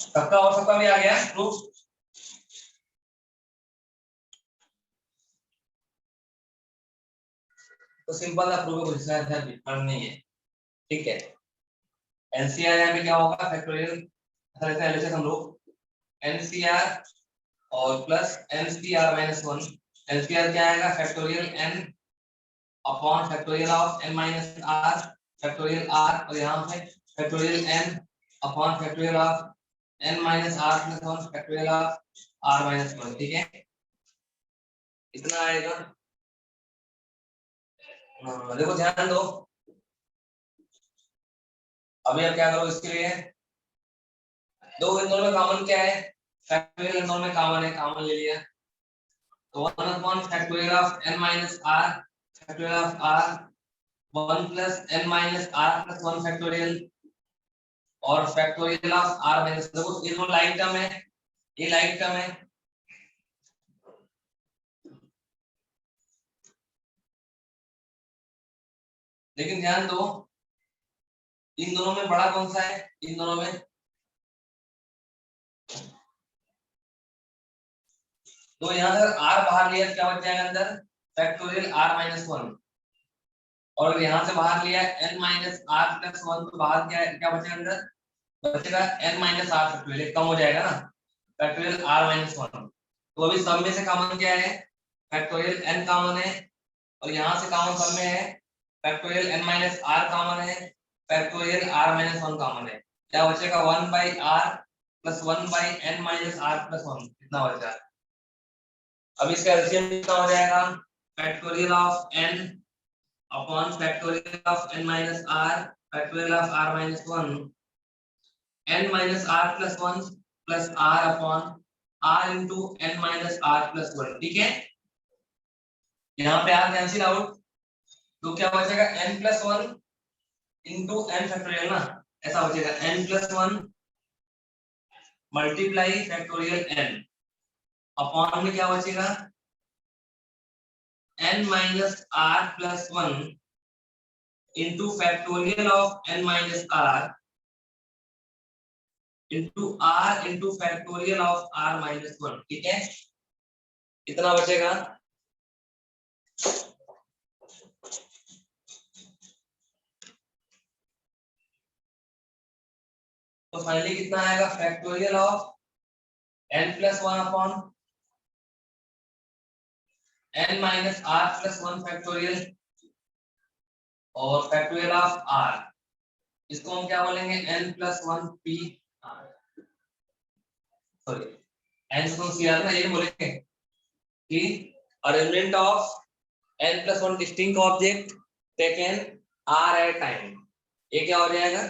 सबका और सबका भी आ गया प्रूफ। तो सिंपल सा प्रूफ नहीं है, ठीक है। एनसीआर यहाँ पे क्या होगा, फैक्टोरियल ऐसे हम लोग एनसीआर और प्लस एनसीआर माइनस 1। एनसीआर क्या आएगा, factorial n upon factorial of n minus r factorial r, और यहाँ पे factorial n upon factorial of n minus r plus 1 factorial of r minus 1, ठीक है। इतना आएगा। देखो ध्यान दो, अभी आप क्या करो इसके लिए, दो इन दोनों में कॉमन क्या है, फैक्टोरियल इन दोनों में कॉमन है, कॉमन ले लिया। तो 1 upon factorial of n minus r factorial of r 1 plus n minus r plus 1 factorial और फैक्टोरियल ऑफ r माइनस, देखो ये दोनों लाइन टर्म है, ये लाइन टर्म है। लेकिन ध्यान दो, इन दोनों में बड़ा कौन सा है, इन दोनों में तो यहाँ अगर r बाहर लिया क्या बच जाएगा अंदर, फैक्टोरियल r माइनस 1, और यहाँ से बाहर लिया n माइनस r प्लस 1, तो बाहर क्या बचेगा अंदर, बचेगा n माइनस r फैक्टोरियल, कम हो जाएगा ना, फैक्टोरियल r माइनस 1। तो अभी सब में से कॉमन क्या है, फैक्टोरियल n कॉमन है, और यहाँ से कॉमन सब में है factorial n minus r common है, फैक्टोरियल r माइनस 1 कॉमन है। क्या बचेगा, 1 by r plus 1 by n minus r plus 1, कितना बचा। अब इसका एलसीएम कितना हो जाएगा, factorial of n upon factorial of n minus r factorial of r minus 1 n minus r plus 1 plus r upon r into n minus r plus 1, ठीक है। यहाँ पे r कैंसिल आउट, तो क्या बचेगा n plus 1 into n factorial ना, ऐसा बचेगा n plus 1 multiply factorial n upon में क्या बचेगा n minus r plus 1 into factorial of n minus r into r into factorial of r minus 1, ठीक है। कितना बचेगा, तो फाइनली कितना आएगा, factorial of n plus 1 upon n minus r plus 1 factorial और फैक्टोरियल ऑफ r, इसको हम क्या बोलेंगे, n plus 1 p r, sorry n को cr ना, ये बोलेंगे कि arrangement of n plus 1 distinct object taken r at time, ये क्या हो जाएगा,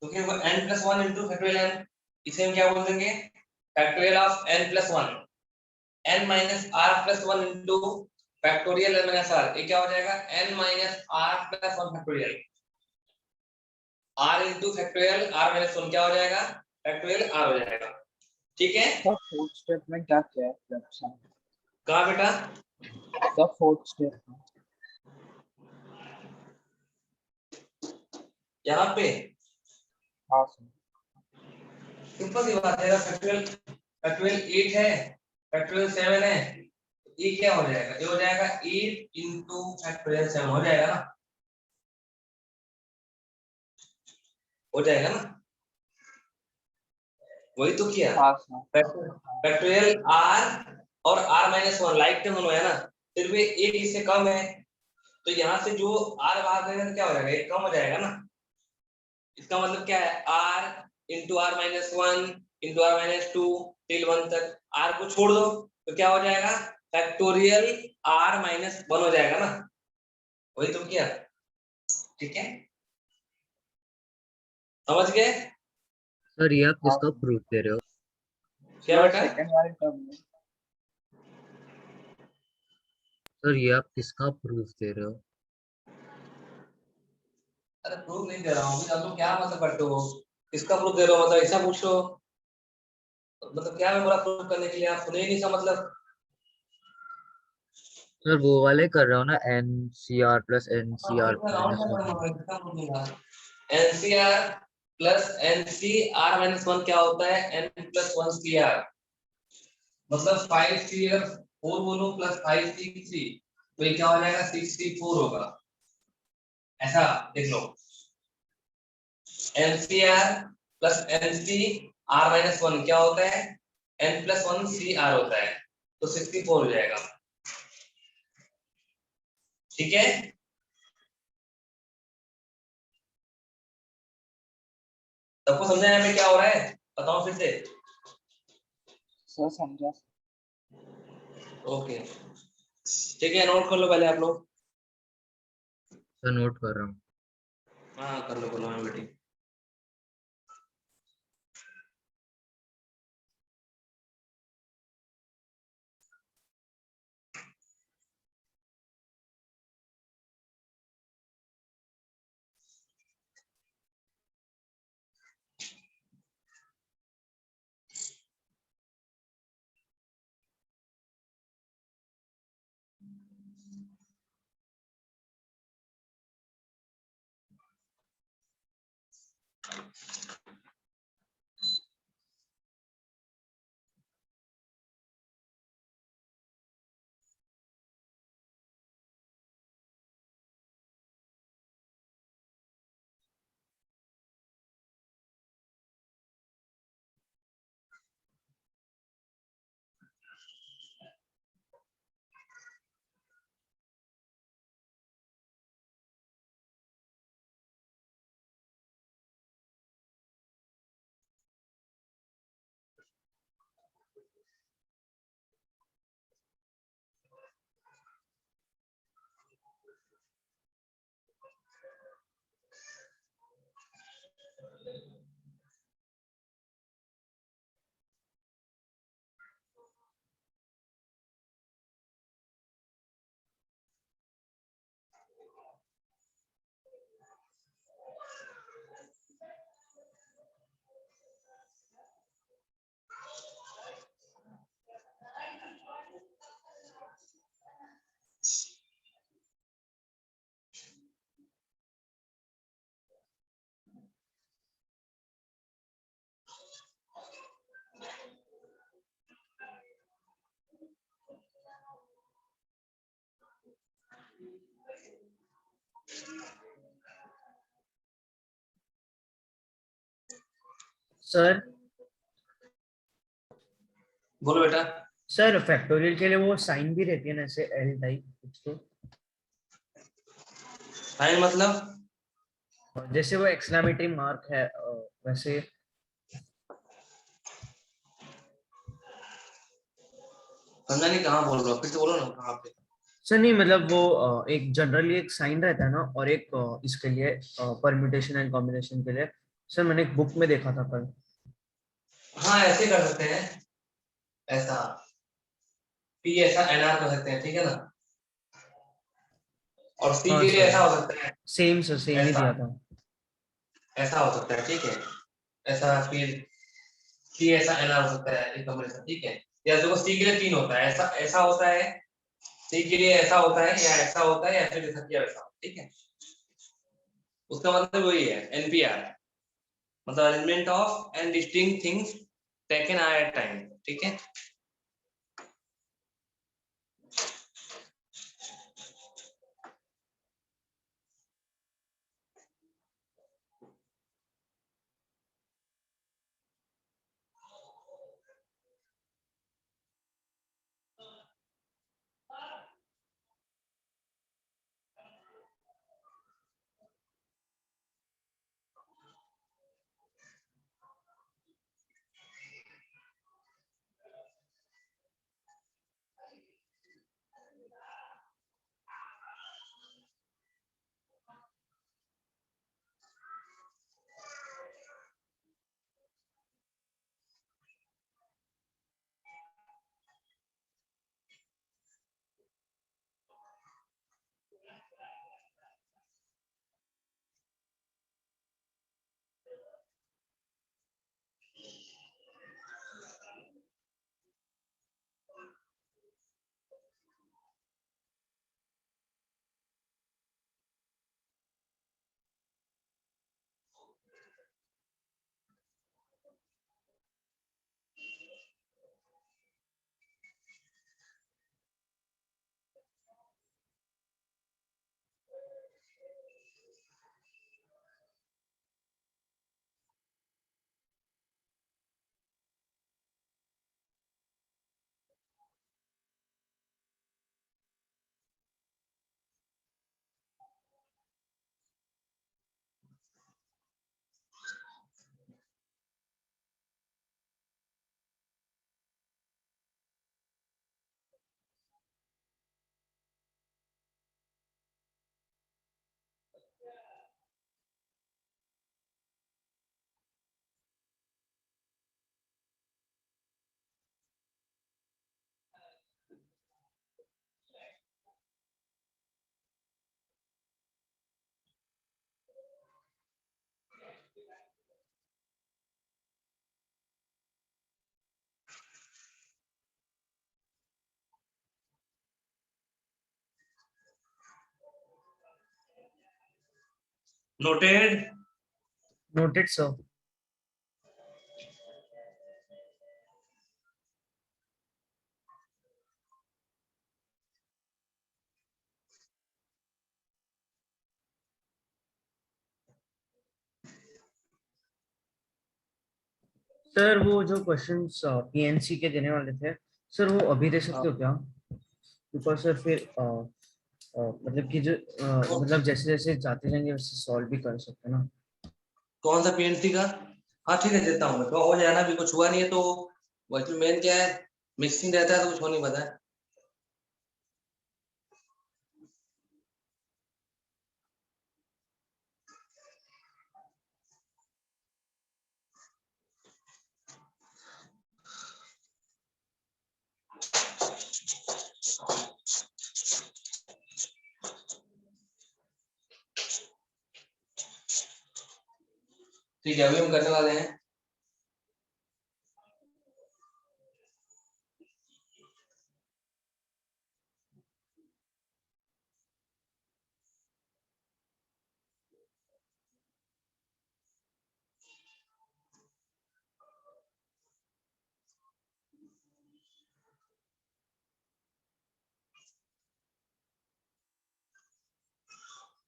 क्योंकि वो n plus 1 into factorial n, इसे हम क्या बोल देंगे, factorial of n plus 1, n minus r plus 1 into factorial n minus r, ये क्या हो जाएगा, n minus r plus 1 factorial, r into factorial r minus 1 क्या हो जाएगा, factorial r हो जाएगा, ठीक है। सर फोर्थ स्टेप में क्या क्या है फ्रैक्शन? कहाँ बेटा, सर फोर्थ स्टेप में यहाँ पे हाँ सर। सिंपल सी बात है, फैक्टोरियल फैक्टोरियल 8 है, फैक्टोरियल 7 है, ये क्या हो जाएगा, ये हो जाएगा 8 into फैक्टोरियल 7 हो जाएगा ना, हो जाएगा ना, वही तो किया, हाँ सर। फैक्टोरियल r और r minus 1 लाइक टर्म है ना, फिर भी एक इससे कम है, तो यहाँ से जो r बाहर जाएगा तो क्या हो जाएगा, एक कम हो जाएगा ना, इसका मतलब क्या है, r into r minus 1 into r minus 2 till 1 तक, r को छोड़ दो तो क्या हो जाएगा, फैक्टोरियल r minus 1 हो जाएगा ना, वही तो किया, ठीक है, समझ गए। सर ये आप किसका प्रूफ दे रहे हो? क्या बेटा, सेकंड वाले टर्म में सर ये आप किसका प्रूफ दे रहे हो? अरे प्रूफ नहीं दे रहा हूँ, आप लोग क्या मतलब करते हो, किसका प्रूफ दे रहे हो, मतलब ऐसा पूछ लो, मतलब क्या मैं पूरा प्रूफ करने के लिए, आप सुने ही नहीं इसका मतलब, सर वो वाले कर रहे हो ना, NCR plus NCR minus 1। NCR plus NCR minus 1 क्या होता है, एन प्लस 1 सीआर, मतलब 5 4 बोलो प्लस 5 3, तो ये क्या हो जाएगा, 64 होगा, ऐसा देख लो, एनसीआर प्लस एनसीआर माइनस 1 क्या होता है, एन प्लस 1 सीआर होता है, तो 64 हो जाएगा, ठीक है। सबको समझा है में क्या हो रहा है, बताओ फिर से, सर समझा। ओके ठीक है, नोट कर लो पहले आप लोग, सर नोट कर रहा हूँ। हाँ कर लो मैं बेटी, सर बोलो बेटा, सर फैक्टोरियल के लिए वो साइन भी रहती है ना, ऐसे एल टाइप कुछ, तो साइन मतलब, जैसे वो एक्सक्लेमेटरी मार्क है वैसे। समझा नहीं, कहाँ बोल रहे हो, फिर से बोलो ना, कहाँ पे, सर नहीं मतलब वो एक जनरली एक साइन रहता है ना, और एक इसके लिए परम्यूटेशन एंड कॉम्बिनेशन के लिए। सर मैंने एक बुक में देखा था कल। हाँ ऐसे कर सकते हैं, ऐसा पी ऐसा एनआर कर सकते हैं, ठीक है ना। और सी हाँ के लिए सर, ऐसा हो सकता है, सेम सर, सेम ही ऐसा दिया था। ऐसा हो सकता है, ठीक है। ऐसा फिर सी ऐसा एनआर हो सकता है, एक कॉम्बिनेशन, ठीक है। या देखो सी के लिए 3 होता है, ऐसा ऐसा होता है, सी के लिए ऐसा होता है, या ऐसा होता है, या फिर ऐसा किया वैसा, ठीक है। उसका मतलब वही है एनपीआर, मतलब arrangement of and distinct things taken at time, ठीक है। नोटेड। Noted sir. सर वो जो क्वेश्चंस पीएनसी के देने वाले थे, सर वो अभी दे सकते हो क्या? बिकॉज सर फिर मतलब कि जो मतलब जैसे जैसे जाते जाएंगे वैसे सॉल्व भी कर सकते हैं ना। कौन सा पीएनसी का? हाँ ठीक है, देता हूँ मैं, तो हो जाना भी, कुछ हुआ नहीं है तो। वैसे मेन क्या है, मिक्सिंग रहता है तो कुछ हो नहीं पता है। ठीक है, अभी हम करने वाले हैं।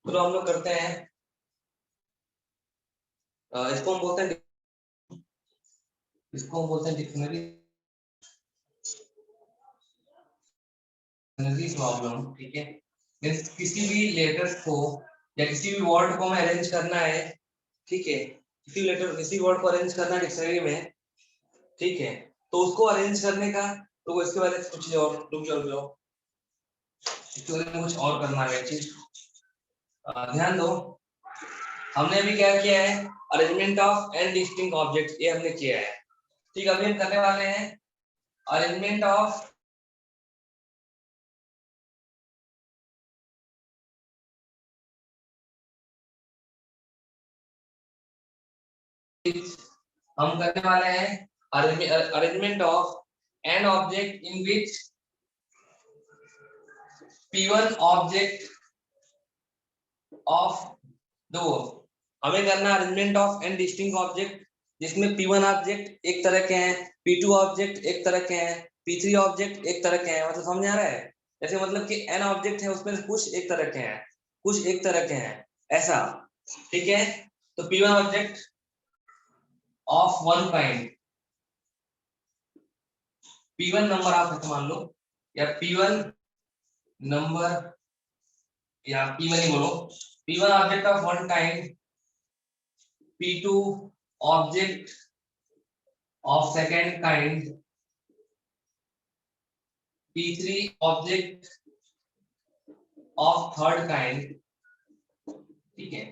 तो हम लोग करते हैं, इसको हम बोलते हैं, इसको हम बोलते हैं डिक्शनरी प्रॉब्लम, ठीक है। मीन्स किसी भी लेटर्स को या किसी भी वर्ड को हमें अरेंज करना है, ठीक है। किसी लेटर, किसी वर्ड को अरेंज करना है डिक्शनरी में, ठीक है। तो उसको अरेंज करने का, तो इसके बारे में कुछ और रुक जाओ रुक जाओ। कुछ और करना है चीज, ध्यान दो। हमने अभी क्या किया है, arrangement of n distinct object, ये हमने किया है। ठीक है, अभी हम करने वाले हैं अरेंजमेंट ऑफ हम करने वाले हैं arrangement of n object in which P1 object of दो, हमें करना arrangement of n distinct object जिसमें P1 ऑब्जेक्ट एक तरह के हैं, P2 ऑब्जेक्ट एक तरह के हैं, P3 ऑब्जेक्ट एक तरह के हैं। मतलब समझ आ रहा है? जैसे मतलब कि n ऑब्जेक्ट है, उसमें से कुछ एक तरह के हैं, कुछ एक तरह के हैं, ऐसा। ठीक है, तो P1 object of one kind, P1 number आप ऐसे मान लो, या P1 नंबर, या P1 ही बोलो, P1 object of one kind, P2 object of second kind, P3 object of third kind। ठीक है,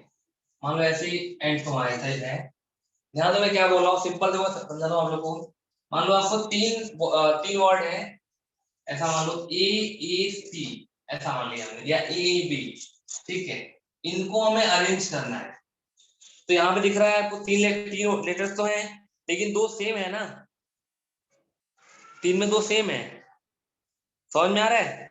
मान लो ऐसे ही एंड को हमारा एक्सरसाइज है। ध्यान दो मैं क्या बोल रहा हूँ, सिंपल देखो समझा दो आप लोग को। मान लो आपको तीन वर्ड है, ऐसा मान लो A A C, ऐसा मान लिया हमने, या A B। ठीक है, इनको हमें अरेंज करना है। तो यहाँ पे दिख रहा है आपको तीन लेटर्स तो हैं, लेकिन दो सेम है ना, तीन में दो सेम है, समझ में आ रहा है?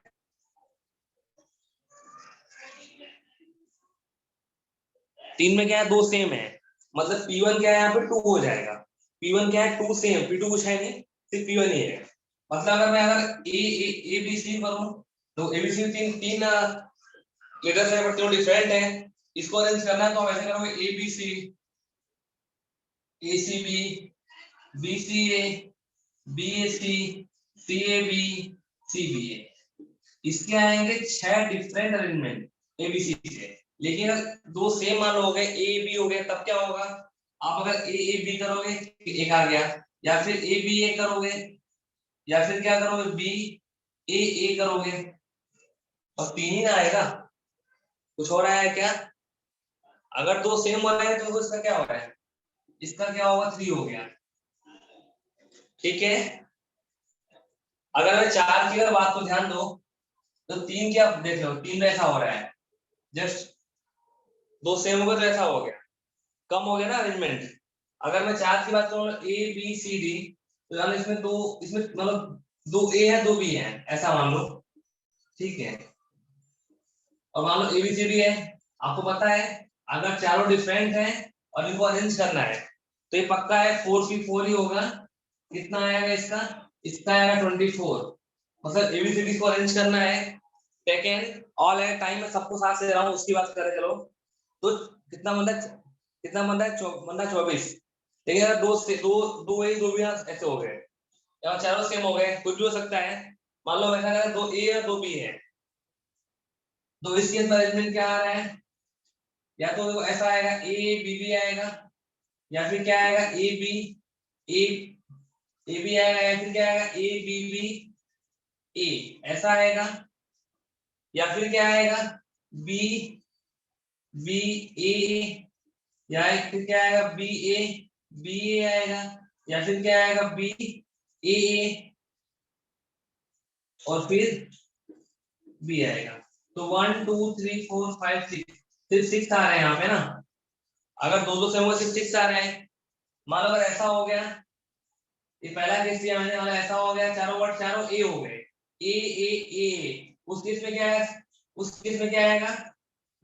तीन में क्या है, दो सेम है, मतलब P1 क्या है यहाँ पे 2 हो जाएगा। P1 क्या है, 2 सेम, P2 कुछ है नहीं, सिर्फ P1 ही है। मतलब अगर मैं A B C करूं तो A B C तीन तीन लेटर्स है, बट तीनों डिफरेंट है। इसको अरेंज करना है तो हम ऐसे करोगे A B C, A C B, B C A, B A C, C A B, C B A। इसके आएंगे 6 different arrangement A B C से। लेकिन अगर दो सेम मान लो हो गए, A B हो गए, तब क्या होगा, आप अगर A A B करोगे एक आ गया, या फिर A B A करोगे, या फिर क्या करोगे B A A करोगे, और तीन ही ना आएगा, कुछ हो रहा है क्या? अगर दो सेम हो रहे हैं तो इसका क्या हो रहा है, इसका क्या होगा, 3 हो गया। ठीक है, अगर मैं 4 की अगर बात को ध्यान दो तो 3 क्या देख लो, 3 में ऐसा हो रहा है, जस्ट दो सेम हो गए तो ऐसा हो गया, कम हो गया ना अरेंजमेंट। अगर मैं 4 की बात करूं A B C D, तो यानी इसमें दो, इसमें मतलब 2 A है 2 B है, ऐसा मान लो। ठीक है, और मान लो A B C D है, आपको पता है अगर चारों डिफरेंट हैं और इनको अरेंज करना है तो ये पक्का है 4 की 4 ही होगा। कितना आएगा इसका, इसका आएगा 24। मतलब ABCD को अरेंज करना है, सेकेंड ऑल है, टाइम में सबको साथ से रहा हूं उसकी बात करें चलो, तो कितना बनता है 24। लेकिन अगर दो से दो दो ए दो भी ऐसे हो गए, या चारों सेम हो गए, कुछ भी हो सकता है। मान लो ऐसा अगर 2 A और 2 B है, तो इस केस में अरेंजमेंट क्या आ रहा है, या तो देखो ऐसा आएगा A B B आएगा, या फिर क्या आएगा A B A A B आएगा, या फिर क्या आएगा A B B A, ऐसा आएगा, या फिर क्या आएगा B B A, या फिर क्या आएगा B A B A आएगा, या फिर क्या आएगा B A A और फिर B आएगा। तो 1 2 3 4 5 6, सिर्फ 6 आ रहे हैं यहाँ पे ना। अगर दो दो से होंगे सिर्फ 6 आ रहे हैं। मान लो अगर ऐसा हो गया, ये पहला केस दिया मैंने, मतलब ऐसा हो गया चारों वर्ड चारों ए हो गए, ए ए ए, उस केस में क्या है, उस केस में क्या आएगा,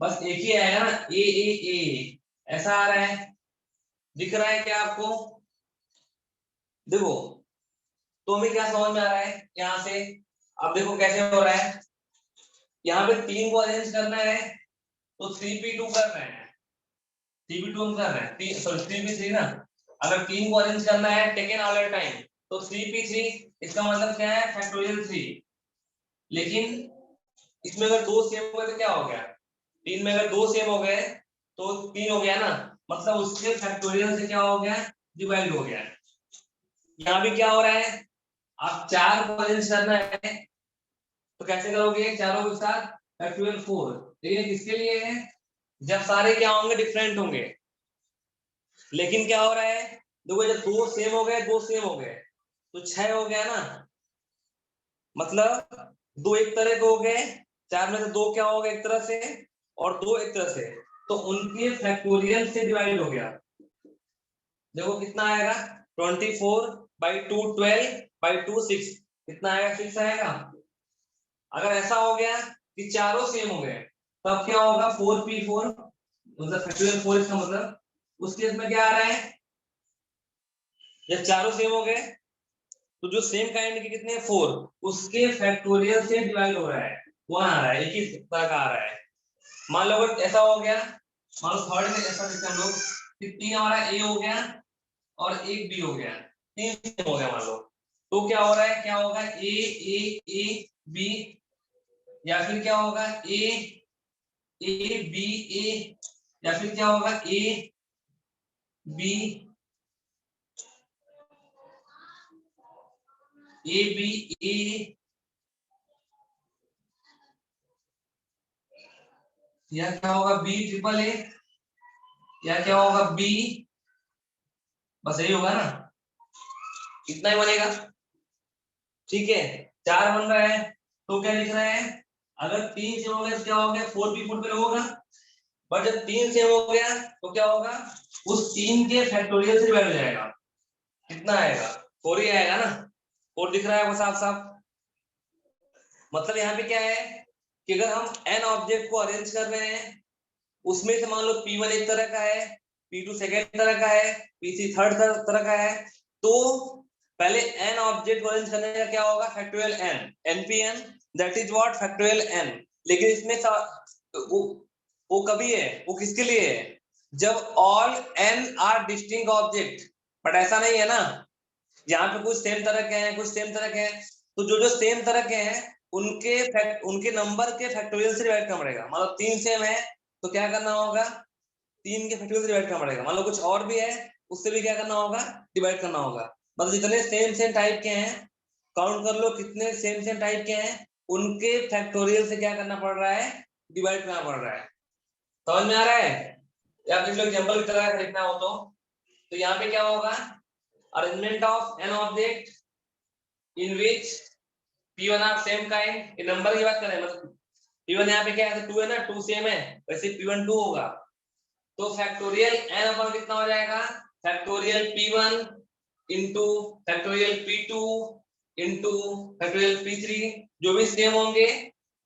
बस एक ही आएगा ना, ए ए ए, ऐसा आ रहा है, दिख रहा है क्या आपको? देखो, तो हमें क्या समझ में आ रहा है यहाँ से, अब देखो कैसे हो रहा है, यहाँ पे 3 को अरेंज करना है तो 3p2 कर रहे हैं, 3p2 हम कर रहे हैं, सॉरी 3p3 ना। अगर 3 को अरेंज करना है टेकन ऑल एट टाइम तो 3p3, इसका मतलब क्या है, फैक्टोरियल 3। लेकिन इसमें अगर दो सेम हो गए तो क्या हो गया, 3 में अगर दो सेम हो गए तो 3 हो गया ना, मतलब उसके फैक्टोरियल से क्या हो गया, डिवाइड हो गया। यहाँ भी क्या हो रहा है, आप 4 को अरेंज करना है तो कैसे करोगे चारों के साथ फैक्टोरियल 4, लेकिन ये किसके लिए है, जब सारे क्या होंगे, डिफरेंट होंगे। लेकिन क्या हो रहा है, देखो जब दो सेम हो गए, दो सेम हो गए तो 6 हो गया ना, मतलब दो एक तरह के हो गए, चार में से दो क्या हो गए एक तरह से और दो एक तरह से, तो उनके फैक्टोरियल से डिवाइड हो गया। देखो कितना आएगा, 24/2 12/2 6, कितना आएगा, 6 आएगा। अगर ऐसा हो गया कि चारों सेम हो गए तब क्या होगा, 4p4, मतलब फैक्टोरियल 4, इसका मतलब उस केस में क्या आ रहा है, जब चारों सेम हो गए तो जो सेम काइंड के कितने 4, उसके फैक्टोरियल से डिवाइड हो रहा है, 1 आ रहा है, एक ही तरह का आ रहा है। मान लो अगर ऐसा हो गया, मान लो थर्ड में ऐसा लिखते हम लोग कि 3 हमारा ए हो गया और एक बी हो गया, 3 सेम हो गया मान लो, तो क्या हो रहा है, क्या होगा, ए बी, या फिर क्या होगा ए बी ए, या फिर क्या होगा ए बी ए, या क्या होगा बी ट्रिपल ए, या क्या होगा बी, बस यही होगा ना, इतना ही बनेगा। ठीक है, 4 बन रहा है तो क्या लिख रहे हैं, अगर 3 सेम हो गया तो क्या हो गया, 4p4 पे होगा, बट जब 3 सेम हो गया तो क्या होगा, उस 3 के फैक्टोरियल से डिवाइड हो जाएगा, कितना आएगा, 4 ही आएगा ना, 4 दिख रहा है वो साफ साफ। मतलब यहाँ पे क्या है कि अगर हम n ऑब्जेक्ट को अरेंज कर रहे हैं, उसमें से मान लो p1 एक तरह का है, p2 सेकेंड तरह का है, p3 थर्ड तरह का है, तो पहले n ऑब्जेक्ट को अरेंज करने का क्या होगा, factorial n, npn, that is what, factorial n। लेकिन इसमें वो कभी है, वो किसके लिए है, जब all n are distinct object, but ऐसा नहीं है ना, यहाँ पे कुछ सेम तरह के हैं, कुछ सेम तरह के हैं, तो जो जो सेम तरह के हैं उनके नंबर के फैक्टोरियल से डिवाइड करना पड़ेगा। मान लो 3 सेम है तो क्या करना होगा, 3 के फैक्टोरियल से डिवाइड करना पड़ेगा। मान लो कुछ और भी है, उससे भी क्या करना होगा, डिवाइड करना होगा। मतलब जितने सेम सेम टाइप के हैं, काउंट कर लो कितने सेम सेम टाइप के हैं, उनके फैक्टोरियल से क्या करना पड़ रहा है, डिवाइड करना पड़ रहा है। समझ में आ रहा है, या फिर एग्जांपल की तरह लिखना हो तो यहाँ पे क्या होगा, arrangement of n object in which p1 are same kind, ये नंबर की बात करें, मतलब p1 यहाँ पे क्या है, 2 है ना, 2 सेम है, वैसे p1 2 होगा, तो फैक्टोरियल n अपन कितना हो जाएगा, factorial p1 into factorial p2 into factorial p3, जो भी सेम होंगे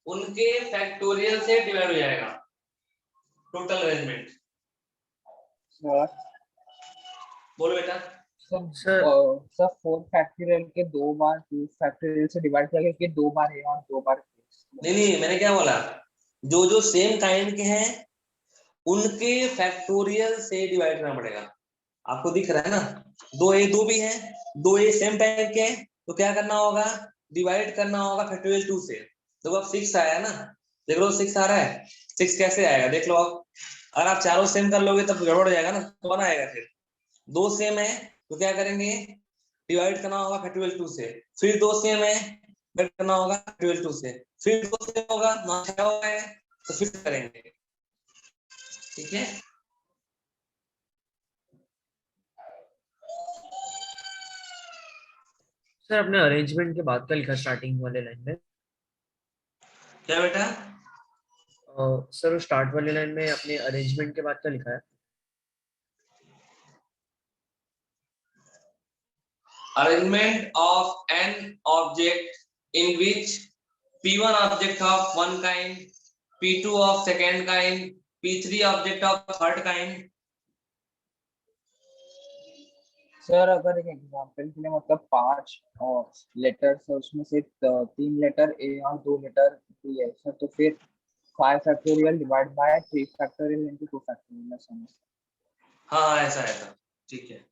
उनके फैक्टोरियल से डिवाइड हो जाएगा टोटल अरेंजमेंट। सर बोलो बेटा। सर सर 4 फैक्टोरियल के 2 बार 2 फैक्टोरियल से डिवाइड किया गया, क्योंकि 2 बार है और 2 बार नहीं नहीं, मैंने क्या बोला, जो जो सेम काइंड के हैं उनके फैक्टोरियल से डिवाइड करना पड़ेगा। आपको दिख रहा है ना, 2 भी है, 2 सेम टाइप के हैं, तो क्या करना होगा, डिवाइड करना होगा फैक्टोरियल 2 से। तो अब 6 आया ना, देख लो 6 आ रहा है, 6 कैसे आएगा देख लो आप, अगर आप चारों सेम कर लोगे तब गड़बड़ हो जाएगा ना, कौन आएगा फिर, 2 सेम है तो क्या करेंगे, डिवाइड करना होगा फैक्टोरियल 2 से, फिर 2 सेम है डिवाइड करना होगा फैक्टोरियल 2 से, फिर 2 सेम होगा, 6 हो गए तो फिर करेंगे। ठीक है, सर अपने अरेंजमेंट के बाद का लिखा स्टार्टिंग वाले लाइन में, क्या बेटा, सर वो स्टार्ट वाले लाइन में अपने अरेंजमेंट के बाद का लिखा है। arrangement of an object in which p1 object of one kind, p2 of second kind, p3 object of third kind। Sir अगर एक एग्जांपल के लिए मतलब 5 लेटर्स है, उसमें से 3 लेटर ए और 2 लेटर बी है सर, तो फिर 5 factorial divide by 3 factorial into 2 factorial समझ। हाँ ऐसा है था, ठीक है।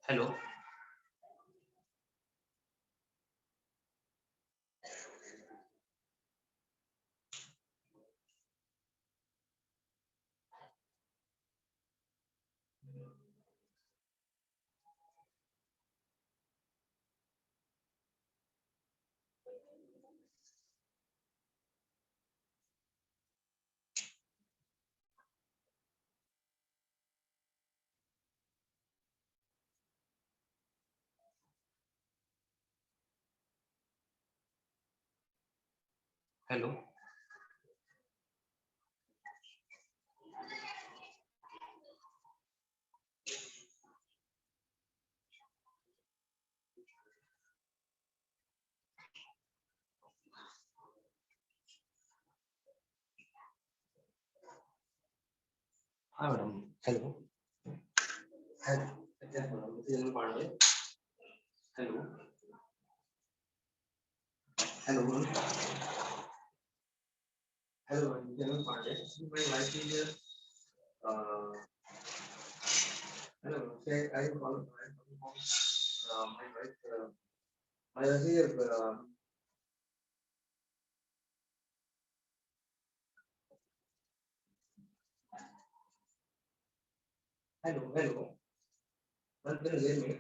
हेलो हेलो हाँ madam hello hello Pandey hello hello hello Jayant Pandey my wife is hello I call my wife my wife is hello can you hear me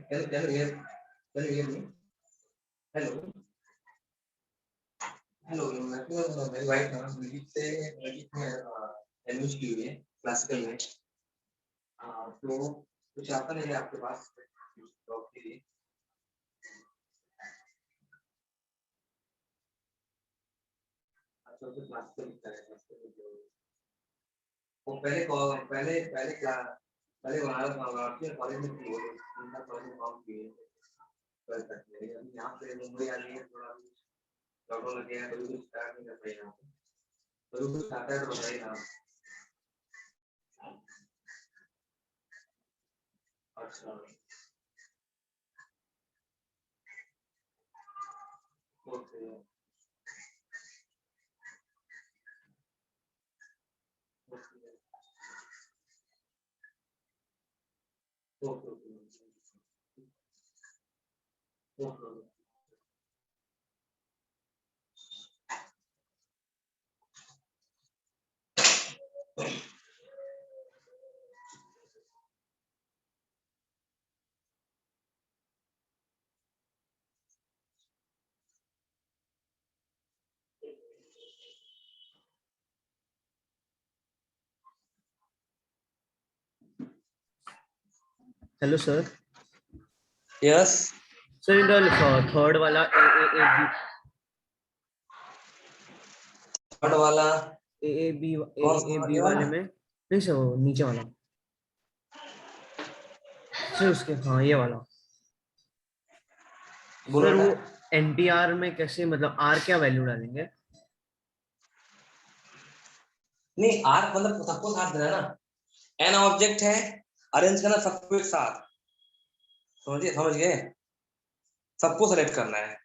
can you hear me hello hello मेरी wife ना music में admission की हुई है classical में तो कुछ आता नहीं है आपके पास जॉब के लिए अच्छा तो क्लासिकल क्लासिकल वो पहले पहले क्लास पहले कॉलेज में थी वो उनका कॉलेज में काम किए कर सकते हैं अभी यहाँ पे मुंबई आ रही है थोड़ा लॉकडाउन लग गया है तो कुछ स्टार्ट नहीं कर पाए यहाँ पे तो कुछ आता है तो बताइए ना अच्छा okay okay okay hello sir. Yes sir in the third वाला थर्ड वाला कौन सा ए बी ये वाला वाले में नहीं सर, वो नीचे वाला सर, उसके हाँ ये वाला बोलो सर. वो बेटा एनटीआर में कैसे, मतलब आर क्या वैल्यू डालेंगे? नहीं आर मतलब सबको साथ देना ना एन ऑब्जेक्ट है अरेंज करना सबको एक साथ समझ गए सबको सेलेक्ट करना है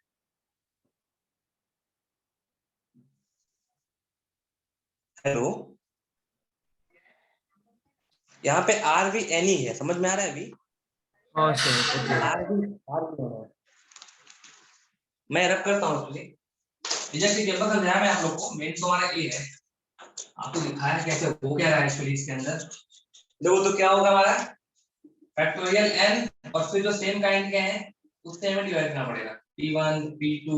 हेलो यहाँ पे आर भी एन ही है समझ में आ रहा है अभी हाँ सर, ओके. आर भी होना है मैं रब करता हूँ एक्चुअली रिजल्ट की टेबल समझाया मैं आप लोग को मेन तो हमारा ए है आपको दिखाया कैसे हो क्या रहा है एक्चुअली इसके अंदर देखो तो क्या होगा हमारा फैक्टोरियल n और फिर जो सेम काइंड के हैं उससे हमें डिवाइड करना पड़ेगा p1 p2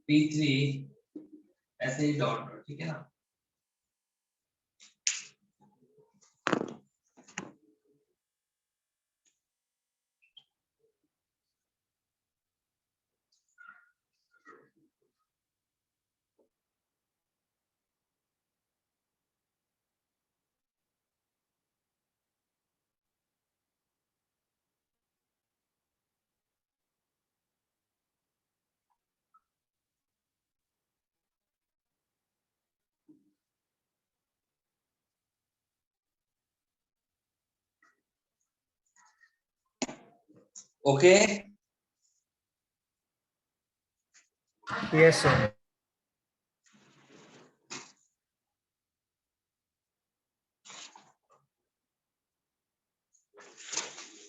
p3 ऐसे ही डॉट डॉट ठीक है ना ओके यस सर.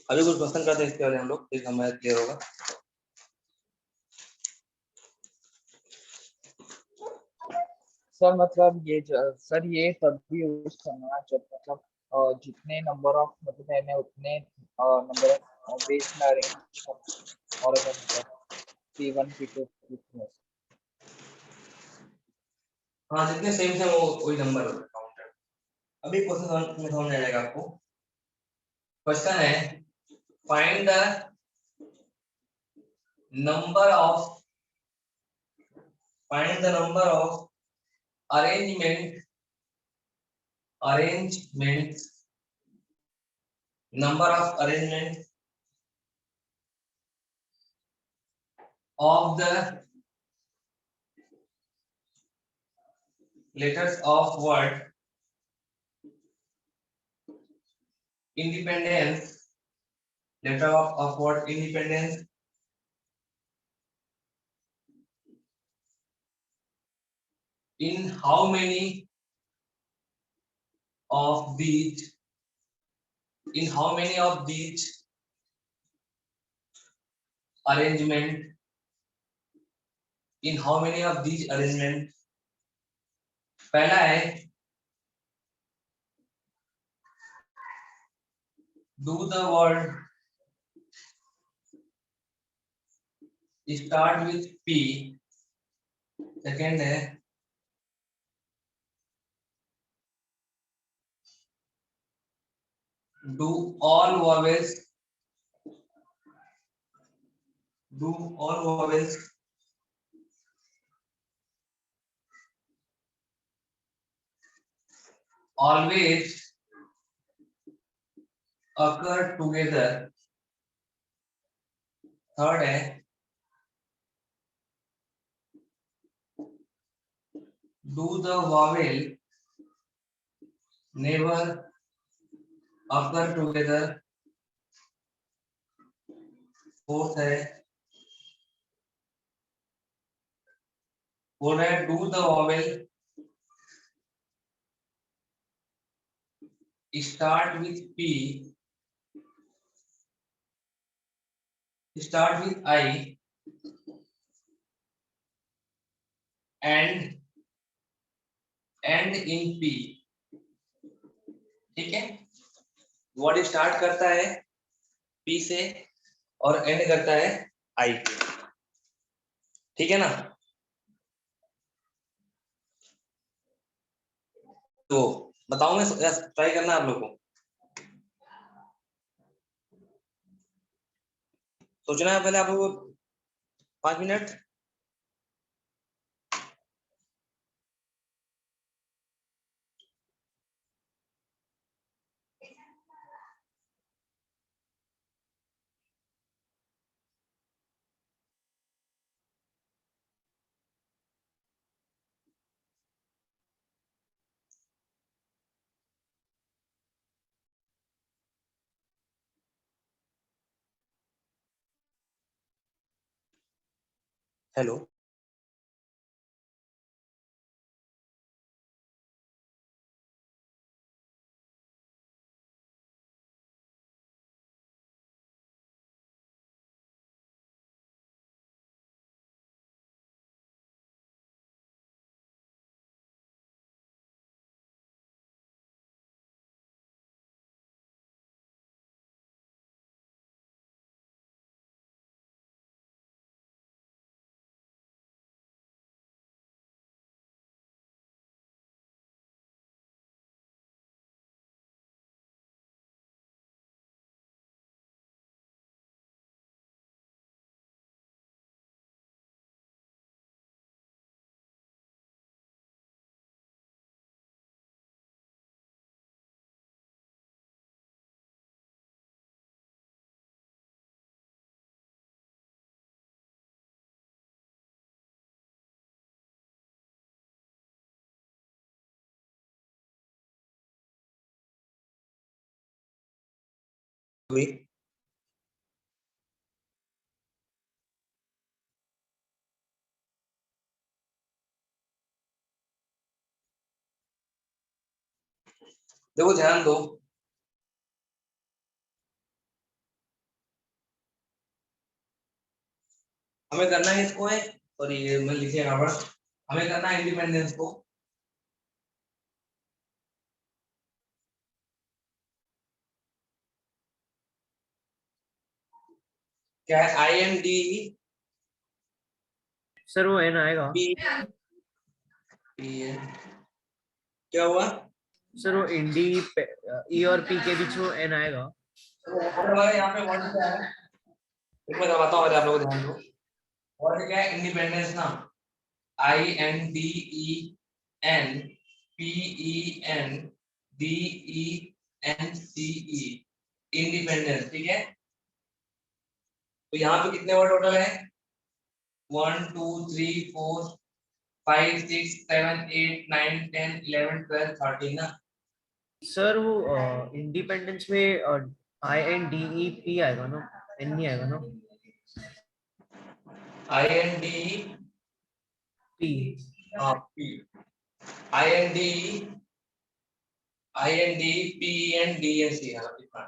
अभी कुछ क्वेश्चन करते हैं इसके बारे में हम लोग, फिर हमारा क्लियर होगा। सर मतलब ये सर ये तभी यूज करना जब मतलब जितने नंबर ऑफ मतलब मैंने उतने नंबर ऑफ बेस में अरेंज और अगर मतलब P1 P2 P3 हाँ, जितने सेम थे वो वही नंबर होता है काउंटेड। अभी क्वेश्चन में समझ आ जाएगा आपको। क्वेश्चन है, find the number of arrangement arrangements number of arrangements of the letters of word independence, letter of word independence in how many of these arrangement in how many of these arrangement। पहला है do the word start with P। Second है do all vowels always occur together। Third है do the vowel never occur together। Fourth है do the vowel start with P, start with I and end in P। ठीक है, word start करता है P से और and करता है I पे। ठीक है ना। तो बताऊं, मैं ट्राई करना आप लोग को, सोचना है पहले आप लोग को 5 मिनट। हेलो, हुई देखो, ध्यान दो, हमें करना है इसको है, और ये मैं लिखे गड़बड़, हमें करना है इंडिपेंडेंस को। क्या है आई एन डी सर वो एन आएगा। पी, क्या हुआ? सर वो इंडी ई और पी के बीच में एन आएगा। यहाँ पे वर्ड क्या है, एक मैं बताता हूँ, आप लोग ध्यान दो। वर्ड क्या है? इंडिपेंडेंस ना, I N D E N P E N D E N C E, independence, ठीक है। तो यहाँ पे कितने वर्ड टोटल है? 1 2 3 4 5 6 7 8 9 10 11 12 13 ना। सर वो इंडिपेंडेंस में I N D E P आएगा ना, एन नहीं आएगा ना। I N D P. P, I N D P N D S C, हाँ कितना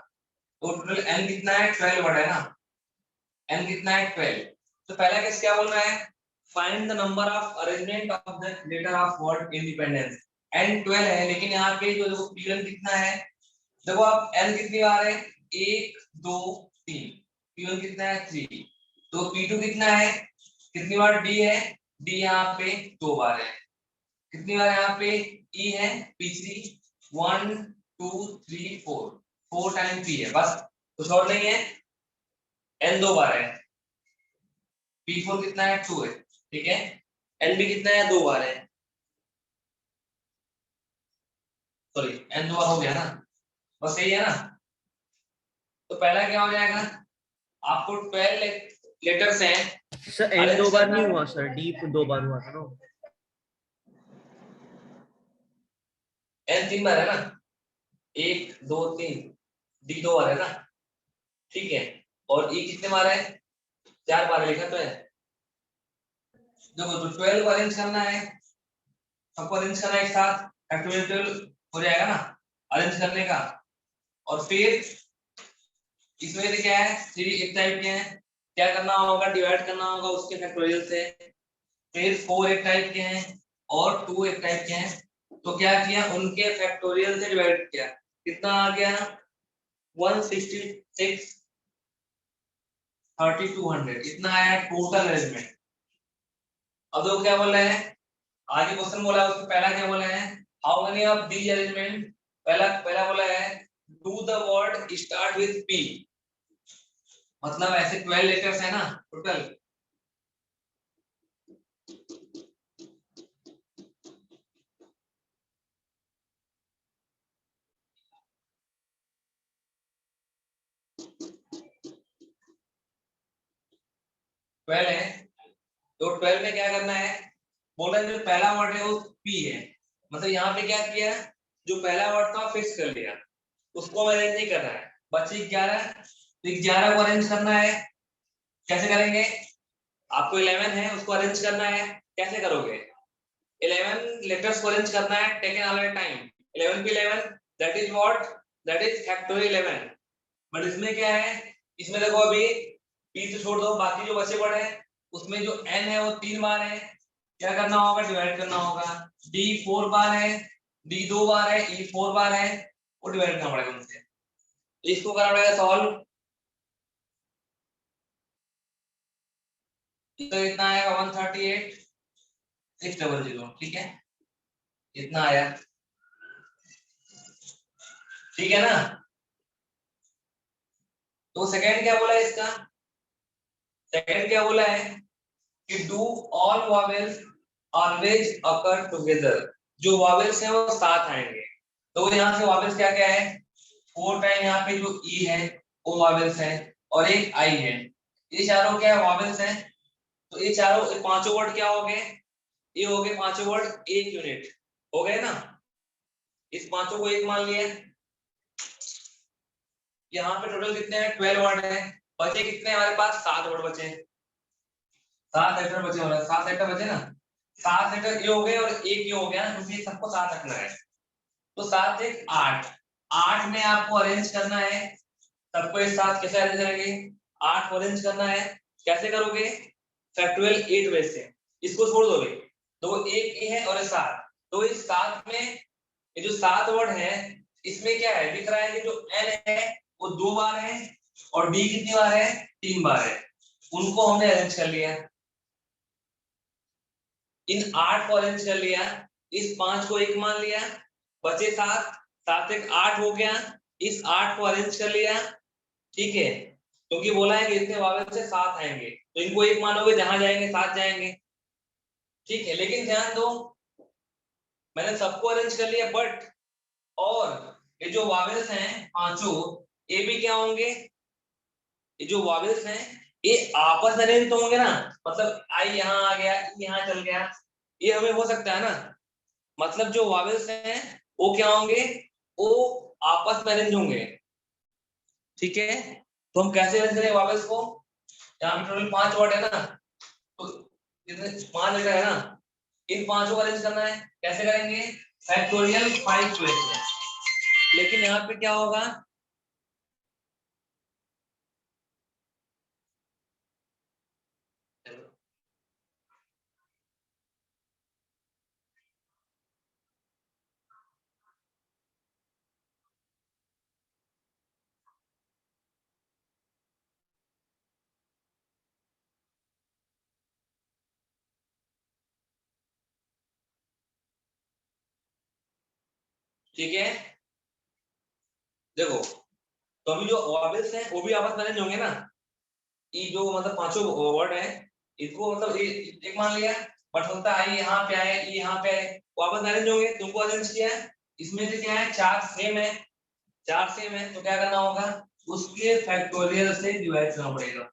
टोटल एन कितना है? 12 वर्ड है ना। एन कितना है? 12। तो पहला केस क्या बोल रहा है? Find the number of arrangement of the letter of word independence. N 12 है, लेकिन यहाँ पे जो देखो पी1 कितना है, देखो आप एन कितनी बार है? 1 2 3, पी1 कितना है? 3। तो पी2 कितना है? कितनी बार डी है? डी यहाँ पे 2 बार है। कितनी बार यहाँ पे ई है? पी3 1 2 3 4, 4 टाइम पी है, बस कुछ और नहीं है। एन 2 बार है, P4 कितना है? 2 है, ठीक है। एन भी कितना है? 2 बार है, सॉरी एन 2 बार हो गया ना, बस यही है ना। तो पहला क्या हो जाएगा? आपको 12 लेटर्स हैं। सर एन 2 बार नहीं हुआ सर, डी 2 बार हुआ था ना। एन 3 बार है ना, 1 2 3, डी 2 बार है ना, ठीक है। और ई कितने बार है? 4 बार लिखा तो है। देखो तो 12 को अरेंज करना है, सबको अरेंज करना है एक साथ, फैक्टोरियल 12 हो जाएगा ना अरेंज करने का। और फिर इसमें से क्या है? 3 एक टाइप के हैं, क्या करना होगा? डिवाइड करना होगा उसके फैक्टोरियल से। फिर 4 एक टाइप के हैं और 2 एक टाइप के हैं, तो क्या किया? उनके फैक्टोरियल से डिवाइड किया, कितना आ गया? 166 3200, इतना आया टोटल अरेंजमेंट। अब देखो क्या बोल रहे हैं, आगे क्वेश्चन बोला है उसमें पहला क्या बोला है? How many of these arrangement, पहला पहला बोला है do the word start with P, मतलब ऐसे 12 लेटर्स है ना टोटल। ट्वेल्व है, तो 12 में क्या करना है? बोल रहे हैं जो पहला वर्ड है वो पी है, मतलब यहाँ पे क्या किया? जो पहला वर्ड था फिक्स कर लिया, उसको अरेंज नहीं करना है। बचे 11, तो 11 को अरेंज करना है। कैसे करेंगे? आपको 11 है उसको अरेंज करना है, कैसे करोगे? 11 लेटर्स को अरेंज करना है, टेकन ऑलरेडी टाइम। 11 पे 11, that is what? That is factorial 11। But इसमें क्या है? इसमें देखो अभी पी तो छोड़ दो, बाकी जो बचे पड़े हैं उसमें जो एन है वो 3 बार है, क्या करना होगा? डिवाइड करना होगा। डी 4 बार है, डी 2 बार है, ई 4 बार है, वो डिवाइड करना पड़ेगा उनसे। इसको करना पड़ेगा सॉल्व, तो इतना आएगा 138 600, ठीक है, इतना आया, ठीक है ना। तो सेकंड क्या बोला है इसका? सेकंड क्या बोला है कि do all vowels always occur together, जो वॉवेल्स हैं वो साथ आएंगे। तो यहाँ से वॉवेल्स क्या क्या है? 4 टाइम यहाँ पे जो ई है वो वॉवेल्स है, और एक आई है, ये चारों क्या है? वॉवेल्स हैं। तो ये चारों ये पांचों वर्ड क्या हो गए? ये हो गए पांचों वर्ड एक यूनिट हो गए ना, इस पांचों को एक मान लिया। यहाँ पे टोटल कितने हैं? 12 वर्ड है, बचे कितने हमारे पास? 7 वर्ड बचे, 7 लेटर बचे, हो रहा है 7 लेटर बचे ना, 7 लेटर ये हो गए और एक ये हो गया, क्योंकि सबको साथ रखना है। तो 7 एक 8, 8 में आपको अरेंज करना है, सबको एक साथ कैसे अरेंज करेंगे? 8 को अरेंज करना है, कैसे करोगे? फैक्टोरियल 8 बेस से, इसको छोड़ दो भाई, तो एक ए है और 7, तो इस 7 में ये जो 7 वर्ड है इसमें क्या है दिख रहा है कि जो n है वो 2 बार है और d कितनी बार है 3 बार है, उनको हमने अरेंज कर लिया, इन 8 को अरेंज कर लिया, इस 5 को 1 मान लिया, बचे 7, 7 1 8 हो गया, इस 8 को अरेंज कर लिया, ठीक है, क्योंकि बोला है कि इतने वावेल से 7 आएंगे तो इनको 1 मानोगे, जहां जाएंगे 7 जाएंगे, ठीक है, लेकिन ध्यान दो मैंने सबको अरेंज कर लिया बट, और ये जो वावेल्स हैं पांचों ये भी क्या होंगे, ये जो वावेल्स हैं ये आपस में अरेंज तो होंगे ना, मतलब आई यहाँ आ गया, यहाँ चल गया, ये हमें हो सकता है ना, मतलब जो वावेल्स हैं वो क्या होंगे, वो आपस में अरेंज होंगे, ठीक है, तो हम कैसे अरेंज करेंगे वावेल्स को, यहाँ पे टोटल 5 वर्ड है ना, तो कितने 5 लेटर है ना, इन 5 को अरेंज करना है, कैसे करेंगे, फैक्टोरियल 5 वेज में, लेकिन यहाँ पे क्या होगा, ठीक है, देखो तो अभी जो वावेल्स हैं वो भी आपस में अरेंज होंगे ना, ये जो मतलब पांचों वर्ड है इसको मतलब एक मान लिया, बट होता है यहाँ पे आए, ये यहाँ पे आए, वापस अरेंज होंगे, तुमको अरेंज किया है, इसमें से क्या है 4 सेम है, 4 सेम है, तो क्या करना होगा, उसके फैक्टोरियल से डिवाइड करना पड़ेगा,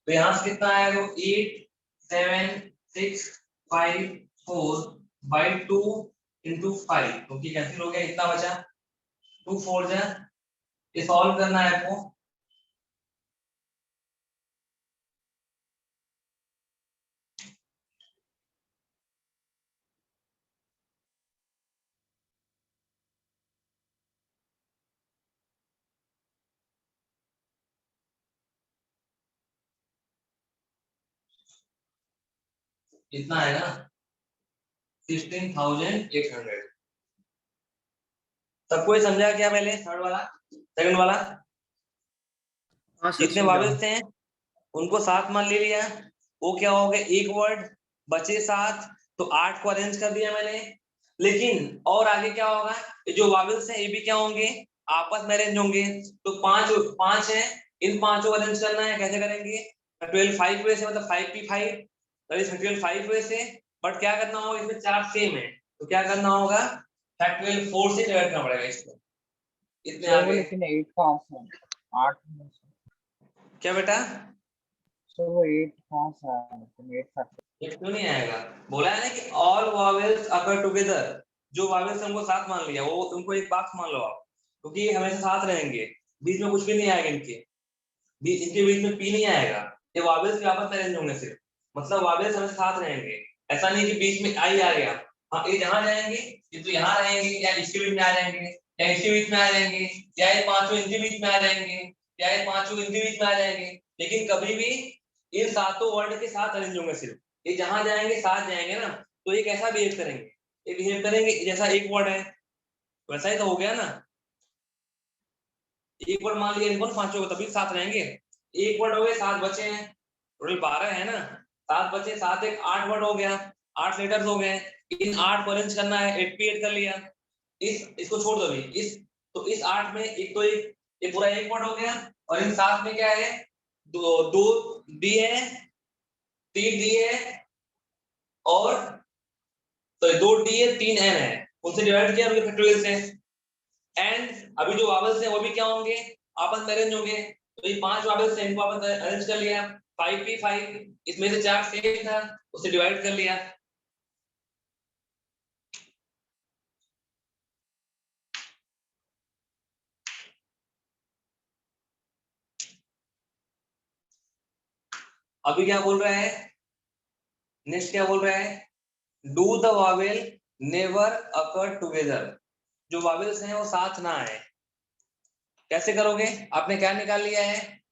तो यहाँ से कितना आएगा, 8 7 6 5 4 by 2 into 5, क्योंकि कैंसिल हो गया, इतना बचा 2 4 जा, ये सॉल्व करना है आपको, इतना है ना 16,800, सबको ये समझा क्या पहले, थर्ड वाला सेकंड वाला, हाँ सर जितने वावेल्स थे उनको 7 मान ले लिया, वो क्या हो गए एक वर्ड, बचे 7, तो 8 को अरेंज कर दिया मैंने, लेकिन और आगे क्या होगा, ये जो वावेल्स हैं ये भी क्या होंगे, आपस में अरेंज होंगे, तो 5 है, इन 5 को अरेंज करना है, कैसे करेंगे, 12 5 वे से, मतलब 5p5 फैक्टोरियल 5 वे से, बट क्या करना होगा, इसमें 4 सेम है, तो क्या करना होगा, फैक्टोरियल 4 से डिवाइड करना पड़ेगा इसको, इतने सर वो आगे, लेकिन 8 कहाँ से है? 8 में से क्या बेटा, सर वो 8 कहाँ से आया, लेकिन 8 फैक्टर ये क्यों नहीं आएगा, बोला है ना कि ऑल वावेल्स अकर टुगेदर, जो वावेल्स हमको साथ मान लिया वो उनको एक बॉक्स मान लो आप, क्योंकि ये हमेशा साथ रहेंगे, बीच में कुछ भी नहीं आएगा, इनके बीच में पी नहीं आएगा, ये वावेल्स के आपस में अरेंज होंगे सिर्फ, मतलब वावेल्स हमेशा साथ रहेंगे, ऐसा नहीं कि बीच में आई आ गया, हाँ ये जहां जाएंगे ये तो यहाँ रहेंगे, या इसके बीच में आ जाएंगे, या इसके बीच में आ जाएंगे, या ये पांचों इनके बीच में आ जाएंगे, या ये पांचों इनके बीच में आ जाएंगे, लेकिन कभी भी इन सातों वर्ड के साथ अरेंज होंगे सिर्फ, ये जहां जाएंगे साथ जाएंगे ना, तो ये कैसा बिहेव करेंगे, ये बिहेव करेंगे जैसा एक वर्ड है वैसा ही तो हो गया ना, एक वर्ड मान लिया इनको पांचों को, तभी साथ रहेंगे, एक वर्ड हो गए 7 बचे हैं, टोटल 12 है ना, 7 बचे, 7 1 8 वर्ड हो गया, 8 लेटर्स हो गए, इन 8 को अरेंज करना है, 8p8 कर लिया, इसको छोड़ दो अभी, तो इस 8 में एक तो एक ये पूरा एक वर्ड हो गया, और इन 7 में क्या है, दो डी है, 3 डी है, और तो 2 डी है, 3 एन है, उनसे डिवाइड किया उनके फैक्टोरियल से, एंड अभी जो वावेल्स हैं वो भी क्या होंगे, आपस में अरेंज होंगे, तो ये 5 वावेल्स हैं इनको आपस में अरेंज कर लिया, 5p5, इसमें से 4 सेम था उसे डिवाइड कर लिया, अभी क्या बोल रहा है, नेक्स्ट क्या बोल रहा है, do the Wavell never occur together, जो वावेल्स हैं वो साथ ना आए, कैसे करोगे, आपने क्या निकाल लिया है,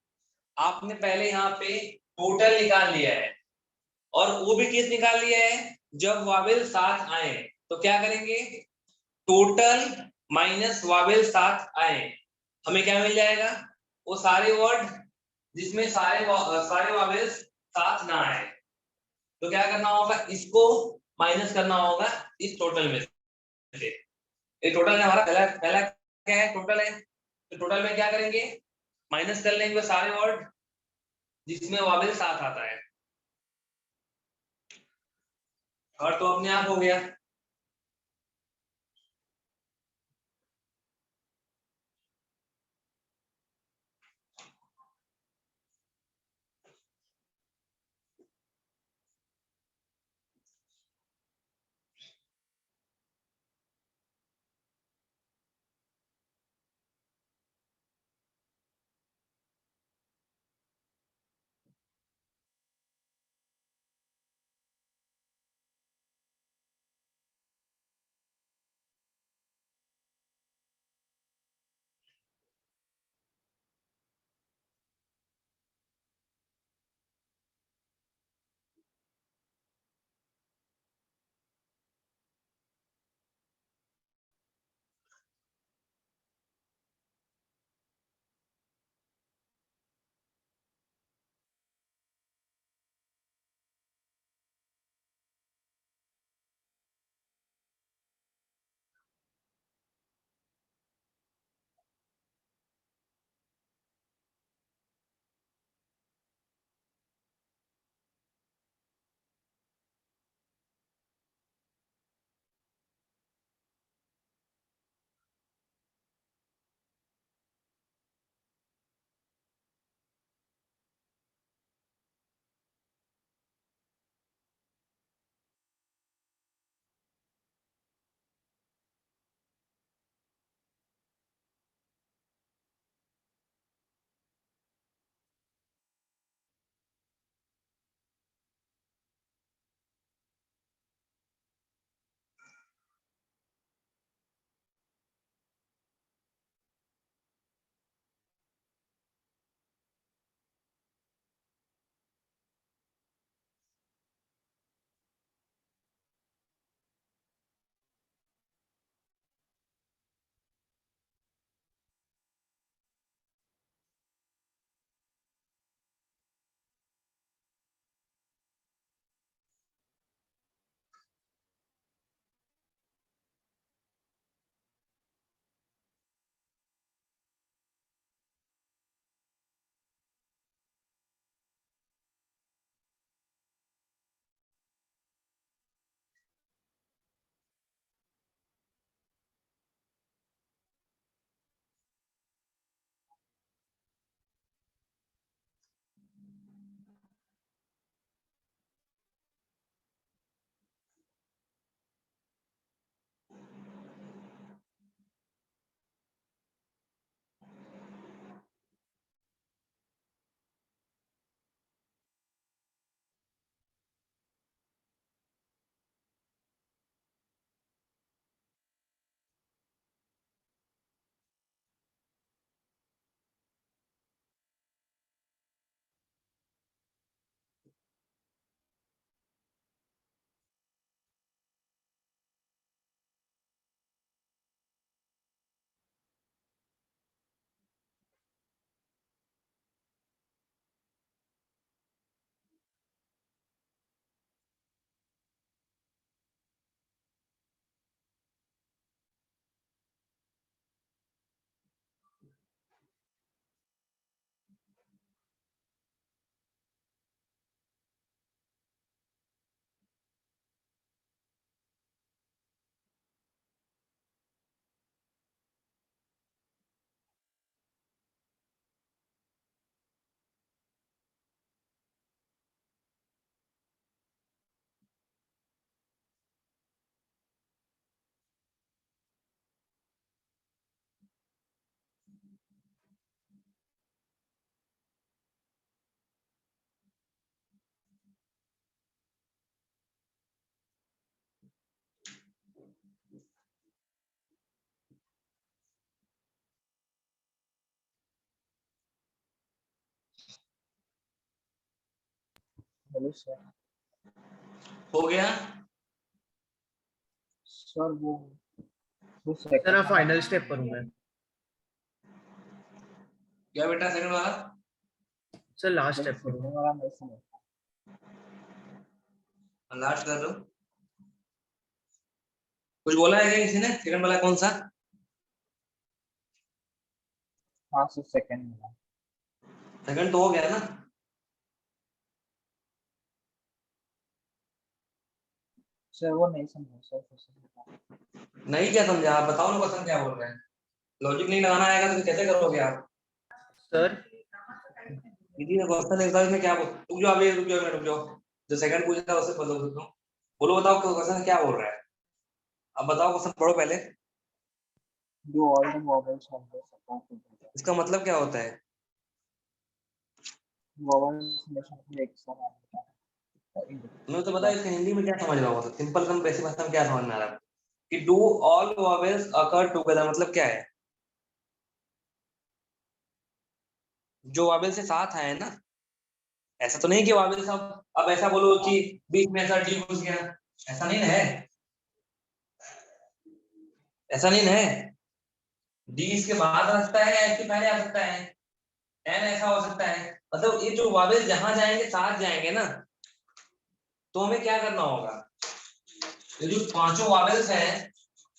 आपने पहले यहाँ पे टोटल निकाल लिया है, और वो भी किस निकाल लिया है जब वावेल साथ आए। तो क्या करेंगे, टोटल माइनस वावेल साथ आए, हमें क्या मिल जाएगा, वो सारे वर्ड जिसमें सारे वावेल्स साथ ना आए। तो क्या करना होगा, इसको माइनस करना होगा इस टोटल में से। ये टोटल है हमारा, पहला पहला क्या है, टोटल है, तो टोटल में क्या करेंगे, माइनस कर लेंगे सारे वर्ड जिसमें वावेल साथ आता है, और तो अपने आप हो गया। Hello sir. हो गया? सर वो सर सेकंड फाइनल स्टेप करूँ मैं? क्या बेटा सेकंड वाला? सर लास्ट स्टेप करूँ? सेकंड वाला नहीं समझ। लास्ट कर दो। कुछ बोला है क्या किसी ने? सेकंड वाला कौन सा? हाँ सर सेकंड वाला। सेकंड तो हो गया ना? सर वो नहीं समझा सर, फिर से बताओ। नहीं क्या समझा? आप बताओ ना क्वेश्चन क्या बोल रहे हैं। लॉजिक नहीं लगाना आएगा तो कैसे करोगे आप? सर किसी ने क्वेश्चन एक बार में क्या बोल, रुक जाओ अभी, रुक जाओ रुक जाओ। जो सेकंड पूछा था उससे बोलो, बोलो बताओ क्वेश्चन क्या बोल रहा है। अब बताओ क्वेश्चन पढ़ो पहले। Do all the vowels have the support together? इसका मतलब क्या होता है? Vowels हमेशा अपने एक समान होता है। तुम्हें तो पता है इसका हिंदी में क्या समझ रहा होगा? सिंपल कम बेसिक भाषा में क्या समझ में आ रहा है कि do all vowels occur together मतलब क्या है? जो वॉवेल से साथ आए ना, ऐसा तो नहीं कि वॉवेल सब अब ऐसा बोलो कि बीच में ऐसा डी घुस गया, ऐसा नहीं है, ऐसा नहीं है। डी इसके बाद आ सकता है या इसके पहले आ सकता है, एन ऐसा हो सकता है। मतलब ये जो वॉवेल जहां जाएंगे साथ जाएंगे ना, तो हमें क्या करना होगा? ये जो पांचों वॉवेल्स हैं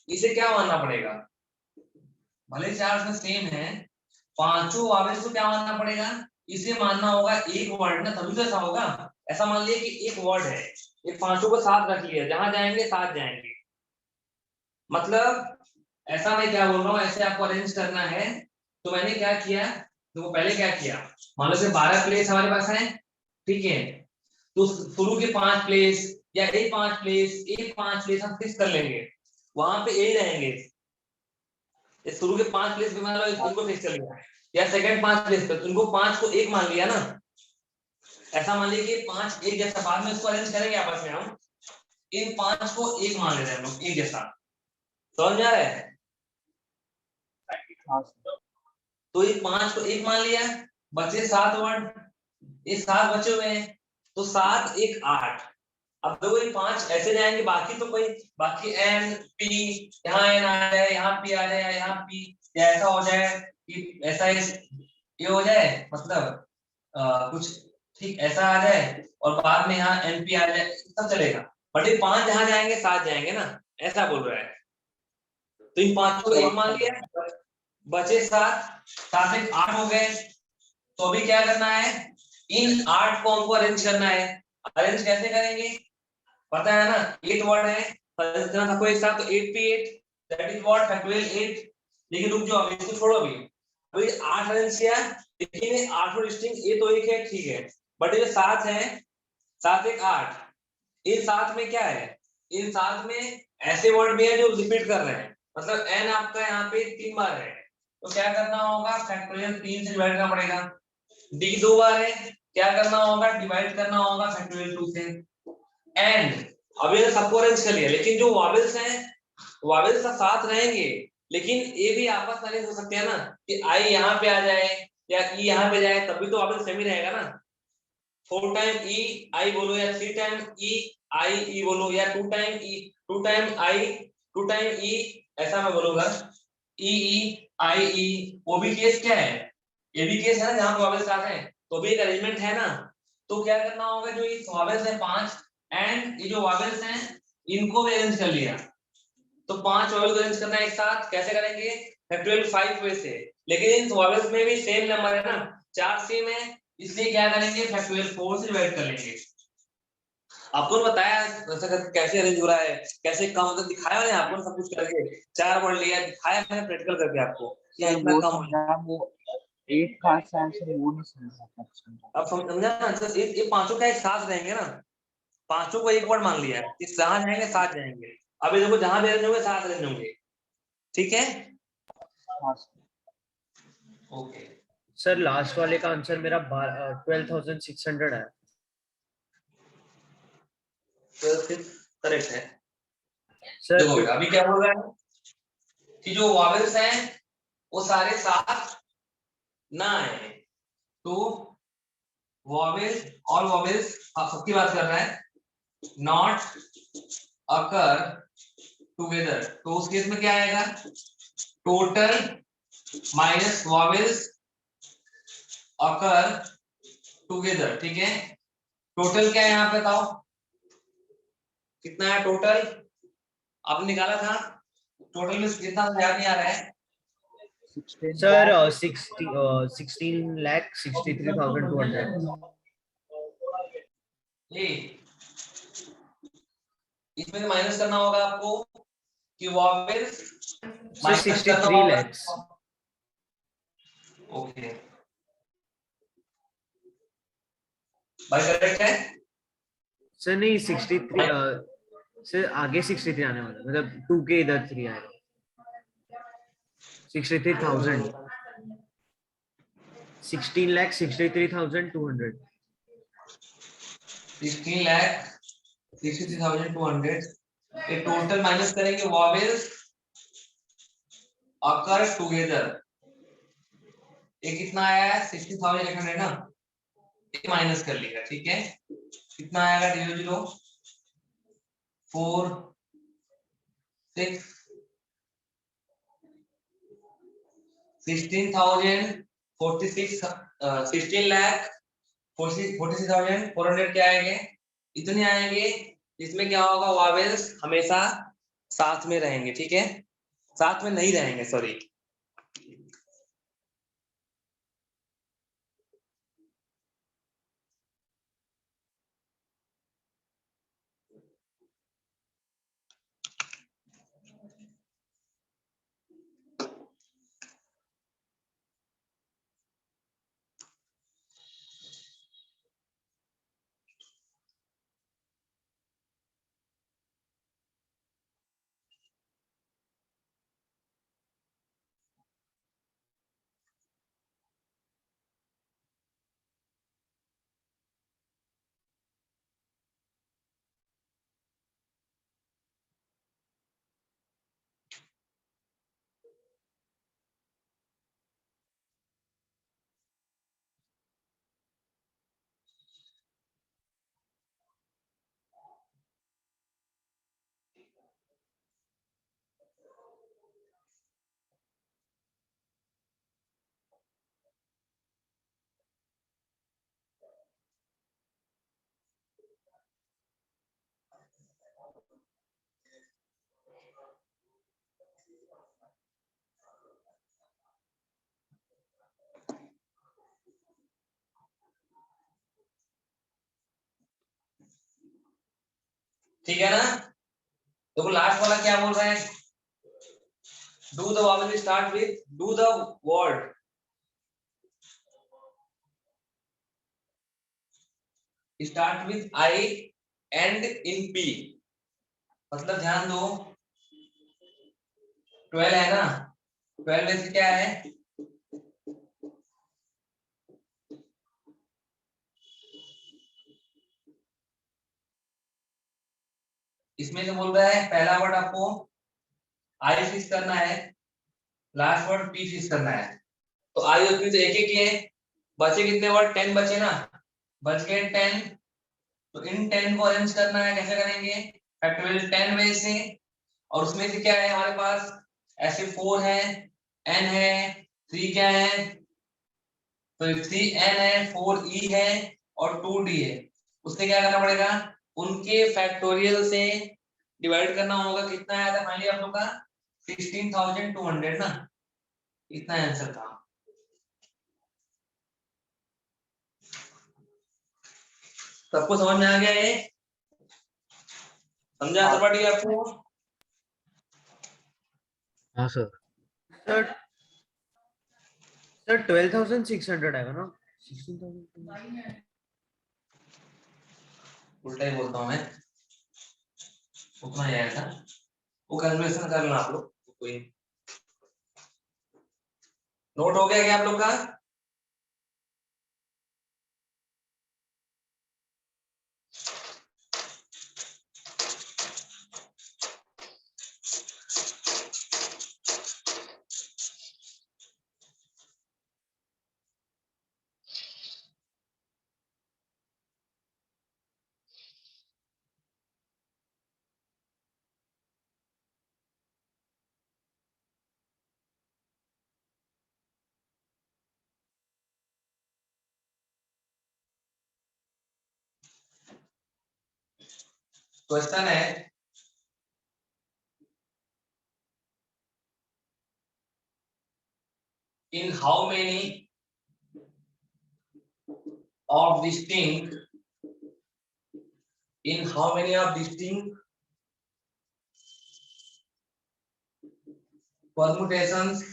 इसे क्या मानना पड़ेगा? भले चार उसमें सेम है, पांचों वॉवेल्स को क्या मानना पड़ेगा? इसे मानना होगा एक वर्ड ना, तभी तो ऐसा होगा। ऐसा मान लिया कि एक वर्ड है, ये पांचों को साथ रख लिया, जहां जाएंगे साथ जाएंगे। मतलब ऐसा मैं क्या बोल रहा हूँ, ऐसे आपको अरेंज करना है। तो मैंने क्या किया, तो पहले क्या किया, मान लो से 12 प्लेस हमारे पास है, ठीक है। तो शुरू के 5 प्लेस या एक 5 प्लेस, एक 5 प्लेस हम फिक्स कर लेंगे, वहां पे यही रहेंगे। ये शुरू के 5 प्लेस पे मान लो इनको फिक्स कर लिया, या सेकंड 5 प्लेस पे इनको 5 को एक मान लिया ना। ऐसा मान लिया कि 5 एक जैसा, बाद में इसको अरेंज करेंगे आपस में हम, इन 5 को एक मान लेते हैं हम लोग एक जैसा। समझ में आ रहा है? हाँ सर। तो ये 5 को एक मान लिया, बचे 7 वर्ड, ये 7 बचे हुए हैं, तो 7 1 8। अब देखो ये 5 ऐसे जाएंगे, बाकी तो कोई, बाकी एन पी, यहाँ एन आ जाए, यहाँ पी आ जाए, यहाँ पी, या ऐसा हो जाए कि ऐसा ये हो जाए, मतलब कुछ ठीक ऐसा आ जाए, और बाद में यहाँ एन पी आ जाए, सब चलेगा। बट ये 5 जहां जाएंगे साथ जाएंगे ना, ऐसा बोल रहा है। तो इन 5 को एक मान लिया, बचे 7, 7 1 8 हो गए। तो अभी क्या करना है, इन 8 को हमको अरेंज करना है। अरेंज कैसे करेंगे पता है ना, 8 वर्ड है, अरेंज करना सबको एक साथ, तो 8 पे 8 दैट इज व्हाट फैक्टोरियल 8। लेकिन रुक जाओ, अभी इसको छोड़ो, अभी 8 अरेंज किया, लेकिन ये 8 डिस्टिंक्ट, ये तो एक है ठीक है, बट ये 7 है, 7 1 8, इन 7 में क्या है, इन 7 में ऐसे वर्ड भी है जो रिपीट कर रहे हैं। मतलब एन आपका यहाँ पे 3 बार है, तो क्या करना होगा, फैक्टोरियल 3 से डिवाइड करना पड़ेगा। डी 2 बार है, क्या करना होगा, डिवाइड करना होगा फैक्टोरियल 2 से। एंड अभी तो सबको अरेंज कर लिया, लेकिन जो वॉवेल्स हैं, वॉवेल्स का साथ रहेंगे, लेकिन ये भी आपस में अरेंज हो सकते हैं ना, कि आई यहाँ पे आ जाए या ई यहाँ पे जाए, तभी तो वॉवेल्स सेम ही रहेगा ना। 4 टाइम ई आई बोलो, या 3 टाइम ई आई ई बोलो, या 2 time E 2 time I 2 time E, ऐसा मैं बोलूंगा ई ई आई ई। वो भी केस क्या है, ये भी केस है ना जहां वॉवेल्स साथ हैं, तो भी एक अरेंजमेंट है ना। तो क्या करना होगा, जो ये वॉवेल्स है 5, एंड ये जो वॉवेल्स हैं इनको भी अरेंज कर लिया, तो 5 वॉवेल को अरेंज करना है एक साथ, कैसे करेंगे, फैक्टोरियल 5 वे से। लेकिन इन वॉवेल्स में भी सेम नंबर है ना, 4 सेम है, इसलिए क्या करेंगे, फैक्टोरियल 4 से डिवाइड कर लेंगे। आपको बताया ऐसा कैसे अरेंज हो रहा है, कैसे कम, मतलब दिखाया मैंने आपको सब कुछ करके, 4 वर्ड लिया, दिखाया मैंने प्रैक्टिकल करके आपको कि सर इतना वो कम हो जाए। समझा, वो 8 का आंसर वो नहीं समझा। अब समझा ना, तो ये पांचों क्या एक साथ रहेंगे ना, पांचों को एक वर्ड मान लिया है कि जहां जाएंगे साथ जाएंगे। अभी देखो जहां भी अरेंज होंगे साथ अरेंज होंगे, ठीक है। हाँ सर। ओके, सर लास्ट वाले का आंसर मेरा 12,600 है। तो फिर करेक्ट है। सर देखो बेटा अभी क्या बोल रहा है कि जो वॉवेल्स हैं वो सारे साथ ना आए, तो वॉवेल्स, ऑल वॉवेल्स, आप सबकी बात कर रहे हैं, नॉट अकर टुगेदर, तो उस केस में क्या आएगा, टोटल माइनस वॉवेल्स अकर टुगेदर, ठीक है। टोटल क्या है यहाँ पे बताओ, कितना है टोटल, आपने निकाला था, टोटल में कितना याद नहीं आ रहा है, 16 सर lakh 16,63,200। ये इसमें से माइनस करना होगा आपको कि वॉवेल्स सर माइनस करना 63 होगा, lakhs। ओके भाई करेक्ट है, सर नहीं 63 सर आगे 63 आने वाला है, मतलब 2 के इधर 3 आएगा, 63,000, 16,63,200। 16,63,200, ये टोटल माइनस करेंगे वॉवेल्स अकर टुगेदर, ये कितना आया है 60,800 ना, ये माइनस कर लिया, ठीक है। कितना आएगा 0 0 4 6 16,046 16 लाख 46,400 क्या आएंगे, इतने आएंगे। इसमें क्या होगा, वावेल्स हमेशा साथ में रहेंगे, ठीक है, साथ में नहीं रहेंगे, सॉरी। ठीक है ना, तो लास्ट वाला क्या बोल रहे हैं, do the vowel start with, do the word start with I and in P, मतलब ध्यान दो 12 है ना, 12 में से क्या है, इसमें से बोल रहा है पहला वर्ड आपको आई फिक्स करना है, लास्ट वर्ड पी फिक्स करना है, तो आई और पी तो एक एक ही है, बचे कितने वर्ड, 10 बचे ना, बच गए 10, तो इन 10 को अरेंज करना है, कैसे करेंगे, फैक्टोरियल 10 वे से, और उसमें से क्या है हमारे पास, ऐसे 4 है, n है, 3 क्या है, तो 3n है, 4e है और 2d है, उससे क्या करना पड़ेगा, उनके फैक्टोरियल से डिवाइड करना होगा, कितना आया था फाइनली आप लोग का 16,200 ना, इतना आंसर था। सबको समझ में आ गया ये, समझा हाँ। त्रिपाठी आपको, हाँ सर। सर सर 12,600 आएगा ना, 16,000। उल्टा ही बोलता हूँ मैं, उतना ही आया था, वो कैलकुलेशन कर लेना आप लोग, कोई नोट हो गया क्या आप लोग का, क्वेश्चन है in how many of distinct permutations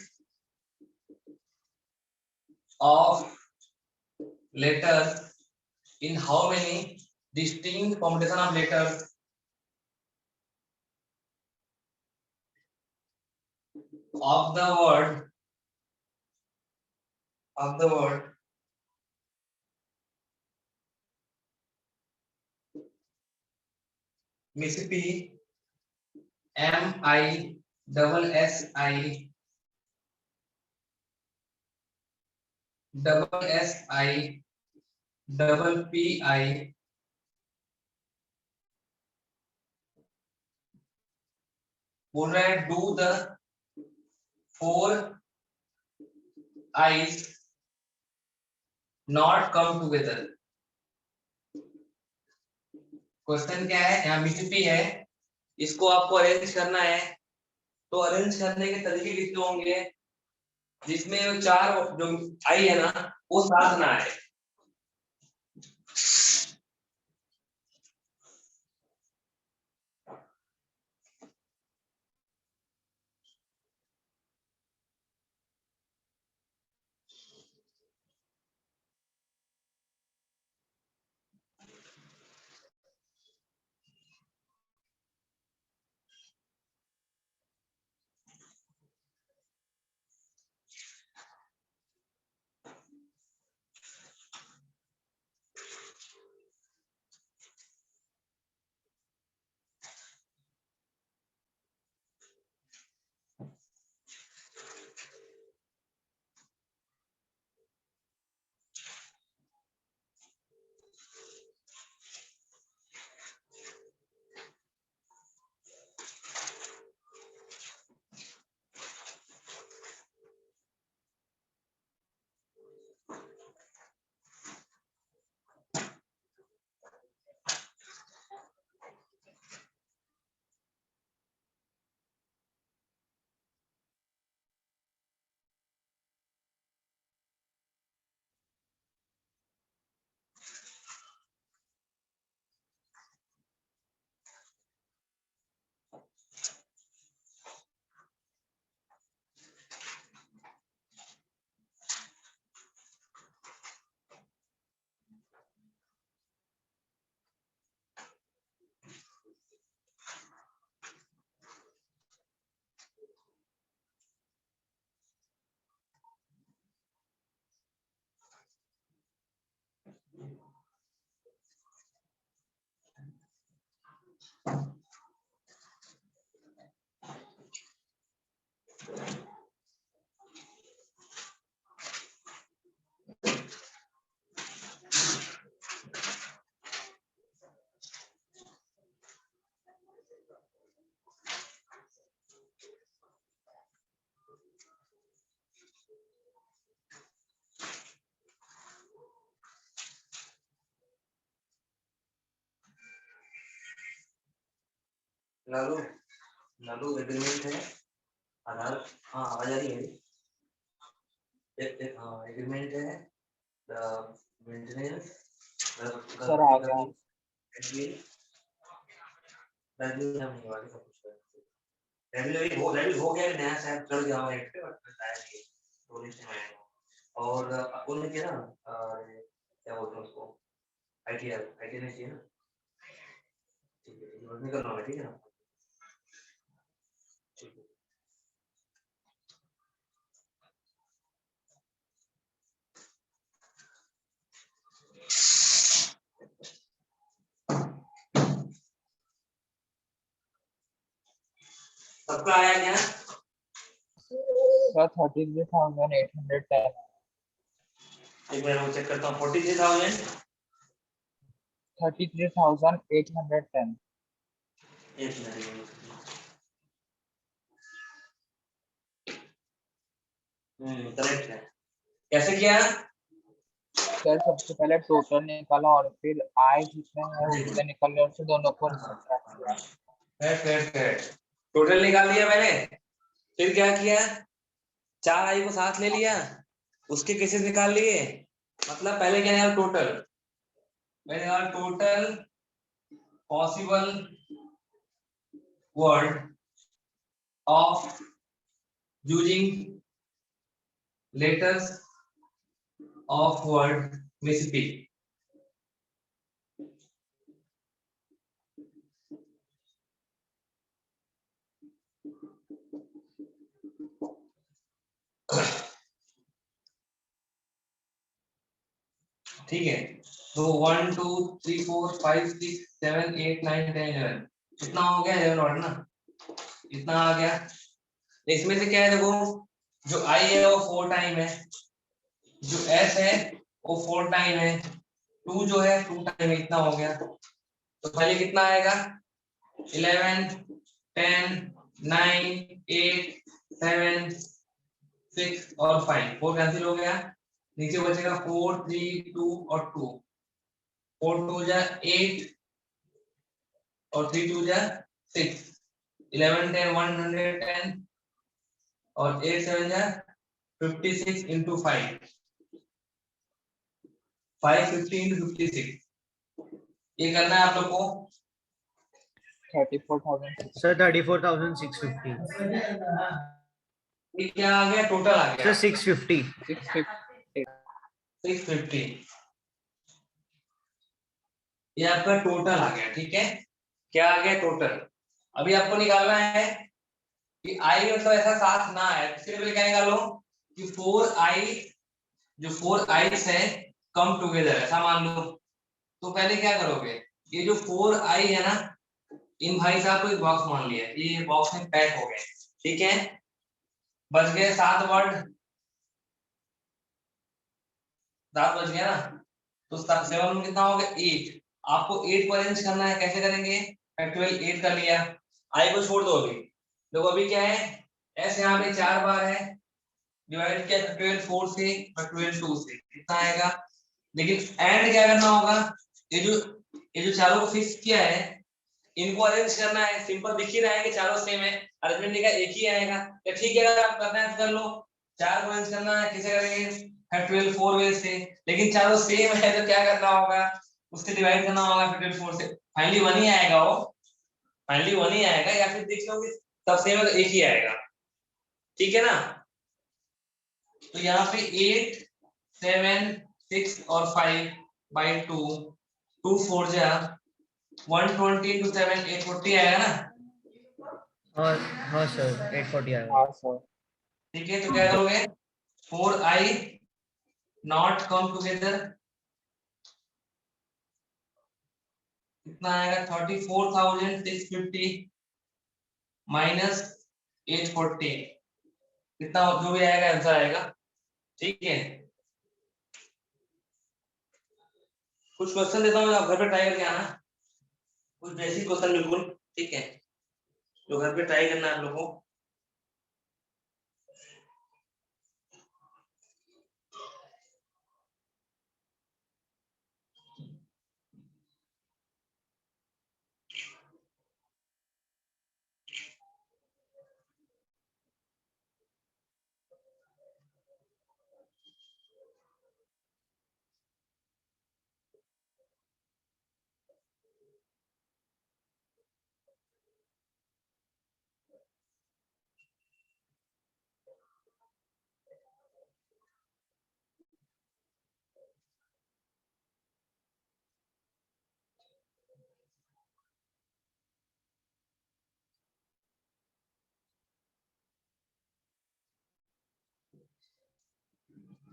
of letters in how many distinct permutation of letters of the word Mississippi MISSI बोल रहा है do the 4 eyes not come together। Question क्या है, यहाँ मिसिसिपी है, इसको आपको अरेंज करना है। तो अरेंज करने के तरीके कितने होंगे, जिसमें 4 जो आई है ना वो साथ ना आए। लालू लालू एग्रीमेंट है आधार, हाँ आवाज आ रही है, हाँ एग्रीमेंट है मेंटेनेंस सर आ गया। रेडी हो गया, नया शायद चढ़ गया हमारे पे बट बताया नहीं तो नीचे आएगा। और आपको ने किया ना क्या बोलते हैं उसको, आईटी ने किया ना, ठीक है निकल रहा है, ठीक है ना, ठीक है। सबका आया क्या? सर 33,810। एक बार मैं चेक करता हूँ, 43,000 33,810। एक मिनट, करेक्ट है। कैसे किया? सर सबसे पहले टोटल निकाला और फिर आई जितने हैं उतने निकाले और फिर दोनों को सब्ट्रैक्ट किया। टोटल निकाल लिया मैंने, फिर क्या किया, 4 आई को साथ ले लिया, उसके केसेस निकाल लिए। मतलब पहले क्या निकाला, टोटल, मैंने निकाला total possible word of using letters of word Mississippi. ठीक है, तो 1 2 3 4 5 6 7 8 9 10 11, कितना हो गया 11 वर्ड ना, इतना आ गया। इसमें से क्या है, देखो जो आई है वो 4 टाइम है, जो एस है वो 4 टाइम है, 2 जो है 2 टाइम है, इतना हो गया। तो पहले कितना आएगा, 11 10 9 8 7 6 और 5, 4 कैंसिल हो गया, नीचे बचेगा 4 3 2 और 2, 4 2 जा 8 और 3 2 जा 6, 11 10 110 और 8 7 जा 56 into 5, 550 into 56, ये करना है आप लोग को। 34,000 सर 34,650 ये क्या आ गया, टोटल आ गया सर 650 650 650, ये आपका टोटल आ गया। ठीक है, क्या आ गया, टोटल। अभी आपको निकालना है कि आई मतलब ऐसा साथ ना है, इसके लिए क्या निकालो कि 4i, जो 4 i's है कम टुगेदर, ऐसा मान लो। तो पहले क्या करोगे, ये जो 4i है ना, इन भाई साहब को एक बॉक्स मान लिया, ये बॉक्स में पैक हो गए। ठीक है, बच गए 7 वर्ड, 7 बच गया ना, तो 7 में कितना हो गया, 8। आपको 8 को अरेंज करना है, कैसे करेंगे, फैक्टोरियल 8 कर लिया, आई को छोड़ दो अभी। देखो अभी क्या है, एस यहाँ पे 4 बार है, डिवाइड किया फैक्टोरियल 4 से, फैक्टोरियल 2 से, कितना आएगा। लेकिन एंड क्या करना होगा, ये जो चारों को फिक्स किया है, इनको अरेंज करना है। सिंपल दिख ही रहा है कि चारों सेम है, अरेंजमेंट का एक ही आएगा। तो ठीक है, अगर आप करना है तो कर लो। 4 को अरेंज करना है, कैसे करेंगे, फैक्टोरियल 4 वे से, लेकिन चारों सेम है तो क्या करना होगा, उससे डिवाइड करना होगा फैक्टोरियल 4 से, फाइनली 1 ही आएगा, वो फाइनली 1 ही आएगा। या फिर देख लो कि सब सेम है तो एक ही आएगा। ठीक है ना, तो यहाँ पे 8 7 6 और 5 by 2, 2 4 जा 120 into 7 840 आएगा ना। हाँ हाँ सर 840 आएगा। हाँ सर। ठीक है, तो क्या करोगे, 4i नॉट कम टुगेदर, कितना आएगा, 34,650 माइनस 840, कितना जो भी आएगा आंसर आएगा। ठीक है, कुछ क्वेश्चन देता हूँ, आप घर पे ट्राई करके आना, कुछ बेसिक क्वेश्चन बिल्कुल। ठीक है, जो घर पे ट्राई करना है आप लोगों को।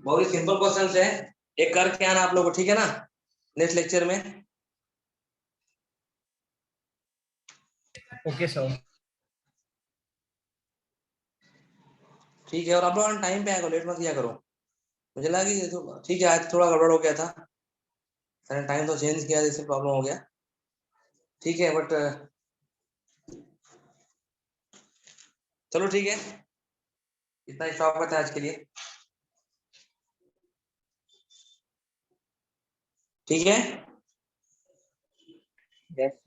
बहुत ही सिंपल क्वेश्चन है, एक करके आना आप लोगों को। ठीक है ना, नेक्स्ट लेक्चर में। Okay sir. ठीक है, और आप लोग टाइम पे आया करो, लेट मत किया करो। मुझे लगा कि तो ठीक है, आज थोड़ा गड़बड़ हो गया था, मैंने टाइम तो चेंज किया, इससे प्रॉब्लम हो गया। ठीक है, बट चलो ठीक है, इतना स्टॉप करते हैं आज के लिए। ठीक है। यस